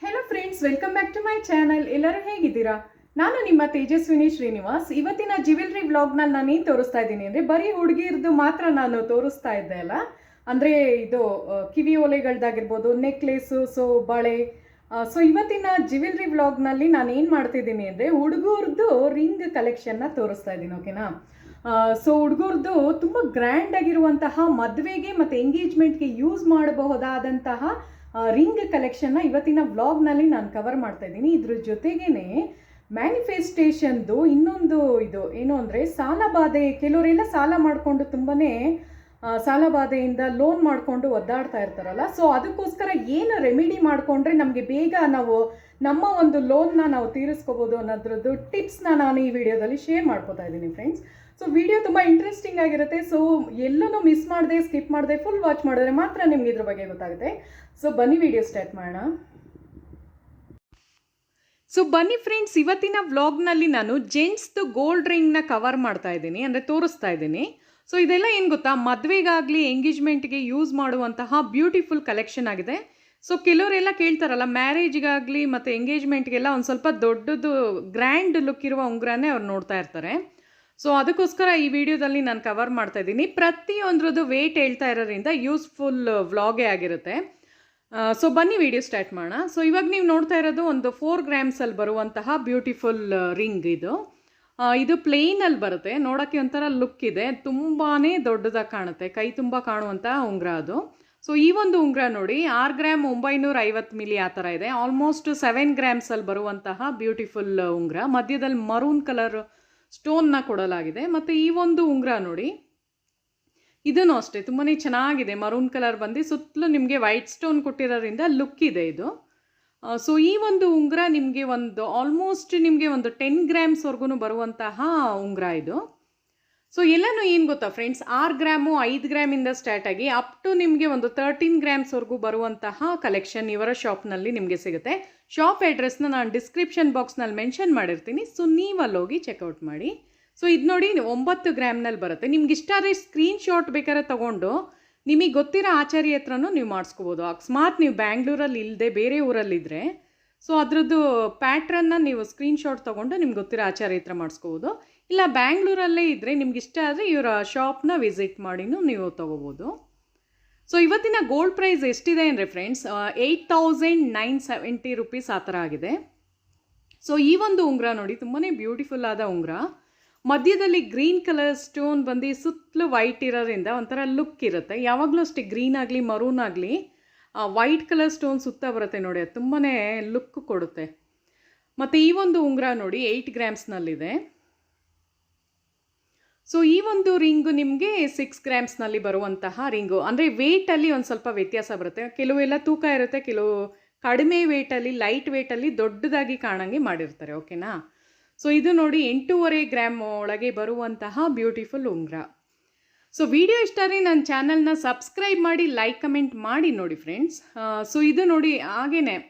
Hello friends, welcome back to my channel. ಎಲ್ಲರೂ ಹೇಗಿದ್ದೀರಾ? ನಾನು ನಿಮ್ಮ ತೇಜಸ್ವಿನಿ ಶ್ರೀನಿವಾಸ್. ಇವತ್ತಿನ ಜ್ಯುವೆಲ್ರಿ ವ್ಲಾಗ್ನಲ್ಲಿ ನಾನು ಏನು ತೋರಿಸ್ತಾ ಇದ್ದೀನಿ ಅಂದರೆ, ಬರೀ ಹುಡುಗಿರದು ಮಾತ್ರ ನಾನು ತೋರಿಸ್ತಾ ಇದ್ದೆ ಅಲ್ಲ. ಅಂದರೆ ಇದು ಕಿವಿ ಓಲೆಗಳದ್ದಾಗಿರ್ಬೋದು, ನೆಕ್ಲೇಸು, ಸೊ ಬಳೆ. ಸೊ ಇವತ್ತಿನ ಜ್ಯುವೆಲ್ರಿ ವ್ಲಾಗ್ನಲ್ಲಿ ನಾನು ಏನು ಮಾಡ್ತಿದ್ದೀನಿ ಅಂದರೆ, ಹುಡುಗರದು ರಿಂಗ್ ಕಲೆಕ್ಷನ್ನ ತೋರಿಸ್ತಾ ಇದ್ದೀನಿ. ಓಕೆನಾ? ಸೊ ಹುಡುಗರದು ತುಂಬ ಗ್ರ್ಯಾಂಡ್ ಆಗಿರುವಂತಹ ಮದುವೆಗೆ ಮತ್ತು ಎಂಗೇಜ್ಮೆಂಟ್ಗೆ ಯೂಸ್ ಮಾಡಬಹುದಾದಂತಹ ರಿಂಗ್ ಕಲೆಕ್ಷನ್ನ ಇವತ್ತಿನ ವ್ಲಾಗ್ನಲ್ಲಿ ನಾನು ಕವರ್ ಮಾಡ್ತಾ ಇದ್ದೀನಿ. ಇದ್ರ ಜೊತೆಗೇನೆ ಮ್ಯಾನಿಫೆಸ್ಟೇಷನ್ದು ಇನ್ನೊಂದು ಇದು ಏನು ಅಂದರೆ, ಸಾಲಬಾಧೆ. ಕೆಲವರೆಲ್ಲ ಸಾಲ ಮಾಡಿಕೊಂಡು ತುಂಬಾ ಸಾಲಬಾಧೆಯಿಂದ ಲೋನ್ ಮಾಡಿಕೊಂಡು ಒದ್ದಾಡ್ತಾ ಇರ್ತಾರಲ್ಲ. ಸೊ ಅದಕ್ಕೋಸ್ಕರ ಏನು ರೆಮಿಡಿ ಮಾಡಿಕೊಂಡ್ರೆ ನಮಗೆ ಬೇಗ ನಾವು ನಮ್ಮ ಒಂದು ಲೋನ್ನ ನಾವು ತೀರಿಸ್ಕೋಬೋದು ಅನ್ನೋದ್ರದ್ದು ಟಿಪ್ಸ್ನ ನಾನು ಈ ವಿಡಿಯೋದಲ್ಲಿ ಶೇರ್ ಮಾಡ್ಕೋತಾ ಇದ್ದೀನಿ ಫ್ರೆಂಡ್ಸ್. ಸೊ ವಿಡಿಯೋ ತುಂಬ ಇಂಟ್ರೆಸ್ಟಿಂಗ್ ಆಗಿರುತ್ತೆ. ಸೊ ಎಲ್ಲೂ ಮಿಸ್ ಮಾಡದೆ, ಸ್ಕಿಪ್ ಮಾಡದೆ ಫುಲ್ ವಾಚ್ ಮಾಡಿದ್ರೆ ಮಾತ್ರ ನಿಮ್ಗೆ ಇದ್ರ ಬಗ್ಗೆ ಗೊತ್ತಾಗುತ್ತೆ. ಸೊ ಬನ್ನಿ ವಿಡಿಯೋ ಸ್ಟಾರ್ಟ್ ಮಾಡೋಣ. ಸೊ ಬನ್ನಿ ಫ್ರೆಂಡ್ಸ್, ಇವತ್ತಿನ ವ್ಲಾಗ್ನಲ್ಲಿ ನಾನು ಜೆಂಟ್ಸ್ದು ಗೋಲ್ಡ್ ರಿಂಗ್ನ ಕವರ್ ಮಾಡ್ತಾ ಇದ್ದೀನಿ, ಅಂದರೆ ತೋರಿಸ್ತಾ ಇದ್ದೀನಿ. ಸೊ ಇದೆಲ್ಲ ಏನು ಗೊತ್ತಾ, ಮದುವೆಗಾಗಲಿ ಎಂಗೇಜ್ಮೆಂಟ್ಗೆ ಯೂಸ್ ಮಾಡುವಂತಹ ಬ್ಯೂಟಿಫುಲ್ ಕಲೆಕ್ಷನ್ ಆಗಿದೆ. ಸೊ ಕೆಲವರೆಲ್ಲ ಕೇಳ್ತಾರಲ್ಲ, ಮ್ಯಾರೇಜ್ಗಾಗಲಿ ಮತ್ತು ಎಂಗೇಜ್ಮೆಂಟ್ಗೆಲ್ಲ ಒಂದು ಸ್ವಲ್ಪ ದೊಡ್ಡದು ಗ್ರ್ಯಾಂಡ್ ಲುಕ್ ಇರುವ ಉಂಗುರನೇ ಅವ್ರು ನೋಡ್ತಾ ಇರ್ತಾರೆ. ಸೊ ಅದಕ್ಕೋಸ್ಕರ ಈ ವಿಡಿಯೋದಲ್ಲಿ ನಾನು ಕವರ್ ಮಾಡ್ತಾ ಇದ್ದೀನಿ. ಪ್ರತಿಯೊಂದ್ರದ್ದು ವೇಟ್ ಹೇಳ್ತಾ ಇರೋದ್ರಿಂದ ಯೂಸ್ಫುಲ್ ವ್ಲಾಗೇ ಆಗಿರುತ್ತೆ. ಸೊ ಬನ್ನಿ ವಿಡಿಯೋ ಸ್ಟಾರ್ಟ್ ಮಾಡೋಣ. ಸೊ ಇವಾಗ ನೀವು ನೋಡ್ತಾ ಇರೋದು ಒಂದು 4 ಗ್ರಾಮ್ಸಲ್ಲಿ ಬರುವಂತಹ ಬ್ಯೂಟಿಫುಲ್ ರಿಂಗ್. ಇದು ಪ್ಲೇನಲ್ಲಿ ಬರುತ್ತೆ, ನೋಡೋಕ್ಕೆ ಒಂಥರ ಲುಕ್ ಇದೆ, ತುಂಬಾ ದೊಡ್ಡದಾಗಿ ಕಾಣುತ್ತೆ, ಕೈ ತುಂಬ ಕಾಣುವಂಥ ಉಂಗುರ ಅದು. ಸೊ ಈ ಒಂದು ಉಂಗುರ ನೋಡಿ 6 ಗ್ರಾಮ್ 950 ಮಿಲಿ ಆ ಥರ ಇದೆ. ಆಲ್ಮೋಸ್ಟ್ 7 ಗ್ರಾಮ್ಸಲ್ಲಿ ಬರುವಂತಹ ಬ್ಯೂಟಿಫುಲ್ ಉಂಗುರ. ಮಧ್ಯದಲ್ಲಿ ಮರೂನ್ ಕಲರ್ ಸ್ಟೋನ್ನ ಕೊಡಲಾಗಿದೆ. ಮತ್ತು ಈ ಒಂದು ಉಂಗುರ ನೋಡಿ, ಇದನ್ನು ಅಷ್ಟೇ ತುಂಬಾ ಚೆನ್ನಾಗಿದೆ. ಮರೂನ್ ಕಲರ್ ಬಂದು ಸುತ್ತಲೂ ನಿಮಗೆ ವೈಟ್ ಸ್ಟೋನ್ ಕೊಟ್ಟಿರೋದ್ರಿಂದ ಲುಕ್ ಇದೆ ಇದು. ಸೊ ಈ ಒಂದು ಉಂಗುರ ನಿಮಗೆ ಆಲ್ಮೋಸ್ಟ್ ನಿಮಗೆ ಒಂದು 10 ಗ್ರಾಮ್ಸ್ವರೆಗೂ ಬರುವಂತಹ ಉಂಗುರ ಇದು. ಸೊ ಎಲ್ಲನೂ ಏನು ಗೊತ್ತಾ ಫ್ರೆಂಡ್ಸ್, 6 ಗ್ರಾಮು 5 ಗ್ರಾಮಿಂದ ಸ್ಟಾರ್ಟ್ ಆಗಿ ಅಪ್ ಟು ನಿಮಗೆ ಒಂದು 13 ಗ್ರಾಮ್ಸ್ವರೆಗೂ ಬರುವಂತಹ ಕಲೆಕ್ಷನ್ ಇವರ ಶಾಪ್ನಲ್ಲಿ ನಿಮಗೆ ಸಿಗುತ್ತೆ. ಶಾಪ್ ಅಡ್ರೆಸ್ನ ನಾನು ಡಿಸ್ಕ್ರಿಪ್ಷನ್ ಬಾಕ್ಸ್ನಲ್ಲಿ ಮೆನ್ಷನ್ ಮಾಡಿರ್ತೀನಿ. ಸೊ ನೀವು ಅಲ್ಲೋಗಿ ಚೆಕ್ಔಟ್ ಮಾಡಿ. ಸೊ ಇದು ನೋಡಿ 9 ಗ್ರಾಮ್ನಲ್ಲಿ ಬರುತ್ತೆ. ನಿಮ್ಗೆ ಇಷ್ಟ ಆದರೆ ಸ್ಕ್ರೀನ್ಶಾಟ್ ಬೇಕಾದ್ರೆ ತೊಗೊಂಡು ನಿಮಗೆ ಗೊತ್ತಿರೋ ಆಚಾರ್ಯ ಹತ್ರನೂ ನೀವು ಮಾಡಿಸ್ಕೋಬೋದು. ಅಕಸ್ಮಾತ್ ನೀವು ಬ್ಯಾಂಗ್ಳೂರಲ್ಲಿ ಇಲ್ಲದೆ ಬೇರೆ ಊರಲ್ಲಿದ್ದರೆ, ಸೊ ಅದರದ್ದು ಪ್ಯಾಟ್ರನ್ನ ನೀವು ಸ್ಕ್ರೀನ್ಶಾಟ್ ತೊಗೊಂಡು ನಿಮ್ಗೆ ಗೊತ್ತಿರೋ ಆಚಾರ್ಯ ಹತ್ರ ಮಾಡಿಸ್ಕೋಬೋದು. ಇಲ್ಲ ಬ್ಯಾಂಗ್ಳೂರಲ್ಲೇ ಇದ್ದರೆ ನಿಮ್ಗೆ ಇಷ್ಟ ಆದರೆ ಇವರ ಶಾಪ್ನ ವಿಸಿಟ್ ಮಾಡಿನೂ ನೀವು ತೊಗೋಬೋದು. ಸೊ ಇವತ್ತಿನ ಗೋಲ್ಡ್ ಪ್ರೈಸ್ ಎಷ್ಟಿದೆ ಅಂದರೆ ಫ್ರೆಂಡ್ಸ್, 8,970 ರುಪೀಸ್ ಆ ಥರ ಆಗಿದೆ. ಸೊ ಈ ಒಂದು ಉಂಗುರ ನೋಡಿ, ತುಂಬಾ ಬ್ಯೂಟಿಫುಲ್ ಆದ ಉಂಗುರ. ಮಧ್ಯದಲ್ಲಿ ಗ್ರೀನ್ ಕಲರ್ ಸ್ಟೋನ್ ಬಂದು ಸುತ್ತಲೂ ವೈಟ್ ಇರೋದ್ರಿಂದ ಒಂಥರ ಲುಕ್ ಇರುತ್ತೆ. ಯಾವಾಗಲೂ ಅಷ್ಟೇ ಗ್ರೀನ್ ಆಗಲಿ ಮರೂನ್ ಆಗಲಿ ವೈಟ್ ಕಲರ್ ಸ್ಟೋನ್ ಸುತ್ತ ಬರುತ್ತೆ ನೋಡಿ, ಅದು ತುಂಬಾ ಲುಕ್ ಕೊಡುತ್ತೆ. ಮತ್ತು ಈ ಒಂದು ಉಂಗುರ ನೋಡಿ 8 ಗ್ರಾಮ್ಸ್ನಲ್ಲಿದೆ. ಸೊ ಈ ಒಂದು ರಿಂಗು ನಿಮಗೆ 6 ಗ್ರಾಮ್ಸ್ನಲ್ಲಿ ಬರುವಂತಹ ರಿಂಗು. ಅಂದರೆ ವೇಟಲ್ಲಿ ಒಂದು ಸ್ವಲ್ಪ ವ್ಯತ್ಯಾಸ ಬರುತ್ತೆ. ಕೆಲವೆಲ್ಲ ತೂಕ ಇರುತ್ತೆ, ಕೆಲವು ಕಡಿಮೆ ವೇಟಲ್ಲಿ ಲೈಟ್ ವೇಟಲ್ಲಿ ದೊಡ್ಡದಾಗಿ ಕಾಣಂಗೆ ಮಾಡಿರ್ತಾರೆ. ಓಕೆನಾ? ಸೊ ಇದು ನೋಡಿ 8.5 ಗ್ರಾಮ್ ಒಳಗೆ ಬರುವಂತಹ ಬ್ಯೂಟಿಫುಲ್ ಉಂಗುರ. ಸೊ ವಿಡಿಯೋ ಇಷ್ಟ ಆದರೆ ನನ್ನ ಚಾನಲ್ನ ಸಬ್ಸ್ಕ್ರೈಬ್ ಮಾಡಿ, ಲೈಕ್ ಕಮೆಂಟ್ ಮಾಡಿ ನೋಡಿ ಫ್ರೆಂಡ್ಸ್. ಸೊ ಇದು ನೋಡಿ ಹಾಗೇ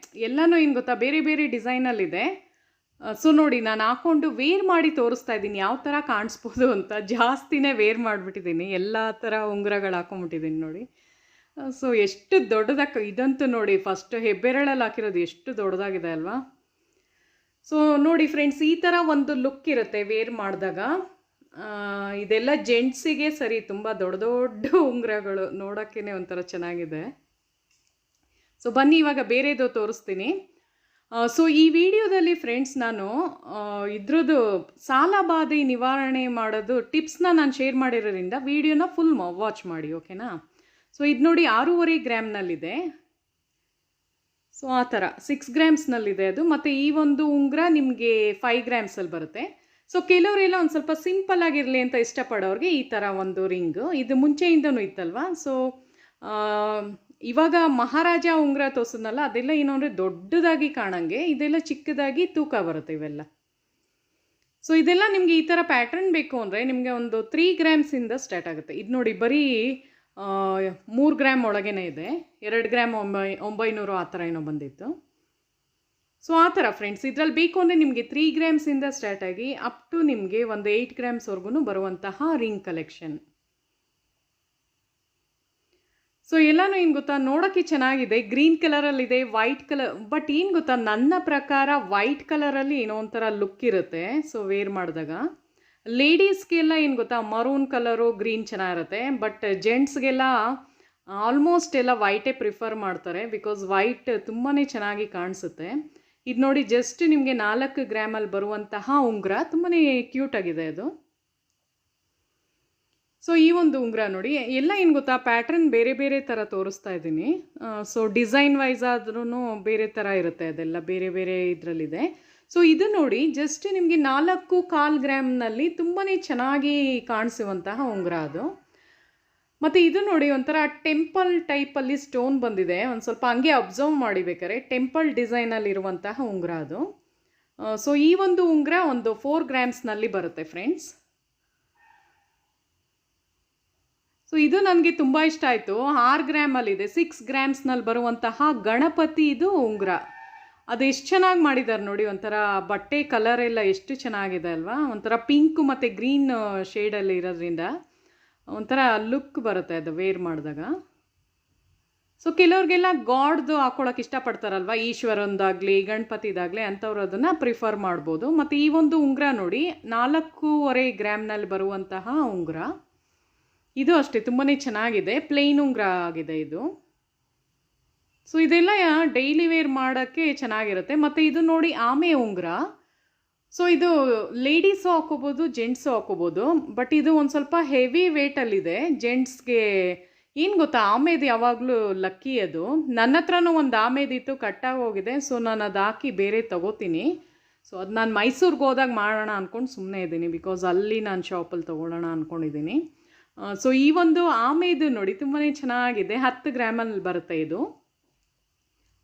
ಎಲ್ಲನೂ ಏನು ಗೊತ್ತಾ, ಬೇರೆ ಬೇರೆ ಡಿಸೈನಲ್ಲಿದೆ. ಸೊ ನೋಡಿ ನಾನು ಹಾಕ್ಕೊಂಡು ವೇರ್ ಮಾಡಿ ತೋರಿಸ್ತಾ ಇದ್ದೀನಿ ಯಾವ ಥರ ಕಾಣಿಸ್ಬೋದು ಅಂತ. ಜಾಸ್ತಿನೇ ವೇರ್ ಮಾಡಿಬಿಟ್ಟಿದ್ದೀನಿ, ಎಲ್ಲ ಥರ ಉಂಗುರಗಳು ಹಾಕೊಂಡ್ಬಿಟ್ಟಿದ್ದೀನಿ ನೋಡಿ. ಸೊ ಎಷ್ಟು ದೊಡ್ಡದಾಗಿ ಇದಂತೂ ನೋಡಿ, ಫಸ್ಟ್ ಹೆಬ್ಬೆರಳಲ್ಲಿ ಹಾಕಿರೋದು ಎಷ್ಟು ದೊಡ್ಡದಾಗಿದೆ ಅಲ್ವಾ. ಸೊ ನೋಡಿ ಫ್ರೆಂಡ್ಸ್, ಈ ಥರ ಒಂದು ಲುಕ್ ಇರುತ್ತೆ ವೇರ್ ಮಾಡಿದಾಗ. ಇದೆಲ್ಲ ಜೆಂಟ್ಸಿಗೆ ಸರಿ, ತುಂಬ ದೊಡ್ಡ ದೊಡ್ಡ ಉಂಗುರಗಳು ನೋಡೋಕ್ಕೇ ಒಂಥರ ಚೆನ್ನಾಗಿದೆ. ಸೊ ಬನ್ನಿ ಇವಾಗ ಬೇರೆದು ತೋರಿಸ್ತೀನಿ. ಸೊ ಈ ವಿಡಿಯೋದಲ್ಲಿ ಫ್ರೆಂಡ್ಸ್ ನಾನು ಇದ್ರದ್ದು ಸಾಲಬಾಧೆ ನಿವಾರಣೆ ಮಾಡೋದು ಟಿಪ್ಸ್ನ ನಾನು ಶೇರ್ ಮಾಡಿರೋದ್ರಿಂದ ವಿಡಿಯೋನ ಫುಲ್ ವಾಚ್ ಮಾಡಿ. ಓಕೆನಾ? ಸೊ ಇದು ನೋಡಿ 6.5 ಗ್ರಾಮ್ನಲ್ಲಿದೆ. ಸೊ ಆ ಥರ 6 ಗ್ರಾಮ್ಸ್ನಲ್ಲಿದೆ ಅದು. ಮತ್ತು ಈ ಒಂದು ಉಂಗುರ ನಿಮಗೆ 5 ಗ್ರಾಮ್ಸಲ್ಲಿ ಬರುತ್ತೆ. ಸೊ ಕೆಲವರೆಲ್ಲ ಒಂದು ಸ್ವಲ್ಪ ಸಿಂಪಲ್ ಆಗಿರಲಿ ಅಂತ ಇಷ್ಟಪಡೋರಿಗೆ ಈ ಥರ ಒಂದು ರಿಂಗು, ಇದು ಮುಂಚೆಯಿಂದನೂ ಇತ್ತಲ್ವ. ಸೊ ಇವಾಗ ಮಹಾರಾಜ ಉಂಗುರ ತೋರಿಸಿದ್ನಲ್ಲ, ಅದೆಲ್ಲ ಏನು ಅಂದರೆ ದೊಡ್ಡದಾಗಿ ಕಾಣಂಗೆ, ಇದೆಲ್ಲ ಚಿಕ್ಕದಾಗಿ ತೂಕ ಬರುತ್ತೆ ಇವೆಲ್ಲ. ಸೊ ಇದೆಲ್ಲ ನಿಮಗೆ ಈ ಥರ ಪ್ಯಾಟ್ರನ್ ಬೇಕು ಅಂದರೆ ನಿಮಗೆ ಒಂದು 3 ಗ್ರಾಮ್ಸಿಂದ ಸ್ಟಾರ್ಟ್ ಆಗುತ್ತೆ. ಇದು ನೋಡಿ ಬರೀ 3 ಗ್ರಾಮ್ ಒಳಗೇ ಇದೆ. 2 ಗ್ರಾಮ್ 900 ಆ ಥರ ಏನೋ ಬಂದಿತ್ತು. ಸೊ ಆ ಥರ ಫ್ರೆಂಡ್ಸ್, ಇದರಲ್ಲಿ ಬೇಕು ಅಂದರೆ ನಿಮಗೆ 3 ಗ್ರಾಮ್ಸಿಂದ ಸ್ಟಾರ್ಟ್ ಆಗಿ ಅಪ್ ಟು ನಿಮಗೆ ಒಂದು 8 ಗ್ರಾಮ್ಸ್ವರೆಗೂ ಬರುವಂತಹ ರಿಂಗ್ ಕಲೆಕ್ಷನ್. ಸೊ ಎಲ್ಲನೂ ಏನು ಗೊತ್ತಾ, ನೋಡೋಕ್ಕೆ ಚೆನ್ನಾಗಿದೆ, ಗ್ರೀನ್ ಕಲರಲ್ಲಿದೆ, ವೈಟ್ ಕಲರ್. ಬಟ್ ಏನು ಗೊತ್ತಾ, ನನ್ನ ಪ್ರಕಾರ ವೈಟ್ ಕಲರಲ್ಲಿ ಏನೋ ಒಂಥರ ಲುಕ್ ಇರುತ್ತೆ ಸೊ ವೇರ್ ಮಾಡಿದಾಗ. ಲೇಡೀಸ್ಗೆಲ್ಲ ಏನು ಗೊತ್ತಾ, ಮರೂನ್ ಕಲರು ಗ್ರೀನ್ ಚೆನ್ನಾಗಿರುತ್ತೆ. ಬಟ್ ಜೆಂಟ್ಸ್ಗೆಲ್ಲ ಆಲ್ಮೋಸ್ಟ್ ಎಲ್ಲ ವೈಟೇ ಪ್ರಿಫರ್ ಮಾಡ್ತಾರೆ, ಬಿಕಾಸ್ ವೈಟ್ ತುಂಬಾ ಚೆನ್ನಾಗಿ ಕಾಣಿಸುತ್ತೆ. ಇದು ನೋಡಿ, ಜಸ್ಟ್ ನಿಮಗೆ 4 ಗ್ರಾಮಲ್ಲಿ ಬರುವಂತಹ ಉಂಗುರ, ತುಂಬಾ ಕ್ಯೂಟಾಗಿದೆ ಅದು. ಸೊ ಈ ಒಂದು ಉಂಗುರ ನೋಡಿ, ಎಲ್ಲ ಏನು ಗೊತ್ತಾ, ಪ್ಯಾಟ್ರನ್ ಬೇರೆ ಬೇರೆ ಥರ ತೋರಿಸ್ತಾ ಇದ್ದೀನಿ. ಸೊ ಡಿಸೈನ್ ವೈಸ್ ಆದ್ರೂ ಬೇರೆ ಥರ ಇರುತ್ತೆ, ಅದೆಲ್ಲ ಬೇರೆ ಬೇರೆ ಇದರಲ್ಲಿದೆ. ಸೊ ಇದು ನೋಡಿ, ಜಸ್ಟ್ ನಿಮಗೆ 4.25 ಗ್ರಾಮ್ನಲ್ಲಿ ತುಂಬಾ ಚೆನ್ನಾಗಿ ಕಾಣಿಸುವಂತಹ ಉಂಗುರ ಅದು. ಮತ್ತು ಇದು ನೋಡಿ, ಒಂಥರ ಟೆಂಪಲ್ ಟೈಪಲ್ಲಿ ಸ್ಟೋನ್ ಬಂದಿದೆ. ಒಂದು ಸ್ವಲ್ಪ ಹಂಗೆ ಅಬ್ಸರ್ವ್ ಮಾಡಿ ಬೇಕಾರೆ, ಟೆಂಪಲ್ ಡಿಸೈನಲ್ಲಿರುವಂತಹ ಉಂಗುರ ಅದು. ಸೊ ಈ ಒಂದು ಉಂಗುರ ಒಂದು 4 ಗ್ರಾಮ್ಸ್ನಲ್ಲಿ ಬರುತ್ತೆ ಫ್ರೆಂಡ್ಸ್. ಸೊ ಇದು ನನಗೆ ತುಂಬ ಇಷ್ಟ ಆಯಿತು. 6 ಗ್ರಾಮಲ್ಲಿದೆ, 6 ಗ್ರಾಮ್ಸ್ನಲ್ಲಿ ಬರುವಂತಹ ಗಣಪತಿ ಇದು ಉಂಗುರ. ಅದು ಎಷ್ಟು ಚೆನ್ನಾಗಿ ಮಾಡಿದ್ದಾರೆ ನೋಡಿ, ಒಂಥರ ಬಟ್ಟೆ ಕಲರ್ ಎಲ್ಲ ಎಷ್ಟು ಚೆನ್ನಾಗಿದೆ ಅಲ್ವಾ. ಒಂಥರ ಪಿಂಕ್ ಮತ್ತು ಗ್ರೀನ್ ಶೇಡಲ್ಲಿ ಇರೋದ್ರಿಂದ ಒಂಥರ ಲುಕ್ ಬರುತ್ತೆ ಅದು ವೇರ್ ಮಾಡಿದಾಗ. ಸೊ ಕೆಲವ್ರಿಗೆಲ್ಲ ಗಾಡ್ದು ಹಾಕ್ಕೊಳಕ್ಕೆ ಇಷ್ಟಪಡ್ತಾರಲ್ವ, ಈಶ್ವರಂದಾಗಲಿ ಗಣಪತಿದಾಗಲಿ, ಅಂಥವ್ರು ಅದನ್ನು ಪ್ರಿಫರ್ ಮಾಡ್ಬೋದು. ಮತ್ತು ಈ ಒಂದು ಉಂಗುರ ನೋಡಿ, 4.25 ಗ್ರಾಮ್ನಲ್ಲಿ ಬರುವಂತಹ ಉಂಗುರ. ಇದು ಅಷ್ಟೇ ತುಂಬಾ ಚೆನ್ನಾಗಿದೆ, ಪ್ಲೇನ್ ಉಂಗುರ ಆಗಿದೆ ಇದು. ಸೊ ಇದೆಲ್ಲ ಡೈಲಿ ವೇರ್ ಮಾಡೋಕ್ಕೆ ಚೆನ್ನಾಗಿರುತ್ತೆ. ಮತ್ತು ಇದು ನೋಡಿ, ಆಮೆ ಉಂಗುರ. ಸೊ ಇದು ಲೇಡೀಸು ಹಾಕೋಬೋದು, ಜೆಂಟ್ಸು ಹಾಕೋಬೋದು. ಬಟ್ ಇದು ಒಂದು ಸ್ವಲ್ಪ ಹೆವಿ ವೇಟಲ್ಲಿದೆ. ಜೆಂಟ್ಸ್ಗೆ ಏನು ಗೊತ್ತಾ, ಆಮೆದು ಯಾವಾಗಲೂ ಲಕ್ಕಿ ಅದು. ನನ್ನ ಹತ್ರನೂ ಒಂದು ಆಮೆದಿತ್ತು, ಕಟ್ಟಾಗಿ ಹೋಗಿದೆ. ಸೊ ನಾನು ಅದು ಹಾಕಿ ಬೇರೆ ತೊಗೋತೀನಿ. ಸೊ ಅದು ನಾನು ಮೈಸೂರಿಗೆ ಹೋದಾಗ ಮಾಡೋಣ ಅಂದ್ಕೊಂಡು ಸುಮ್ಮನೆ ಇದ್ದೀನಿ, ಬಿಕಾಸ್ ಅಲ್ಲಿ ನಾನು ಶಾಪಲ್ಲಿ ತೊಗೊಳ್ಳೋಣ ಅಂದ್ಕೊಂಡಿದ್ದೀನಿ. ಸೊ ಈ ಒಂದು ಆಮೆದು ನೋಡಿ ತುಂಬಾ ಚೆನ್ನಾಗಿದೆ, 10 ಗ್ರಾಮಲ್ಲಿ ಬರುತ್ತೆ ಇದು.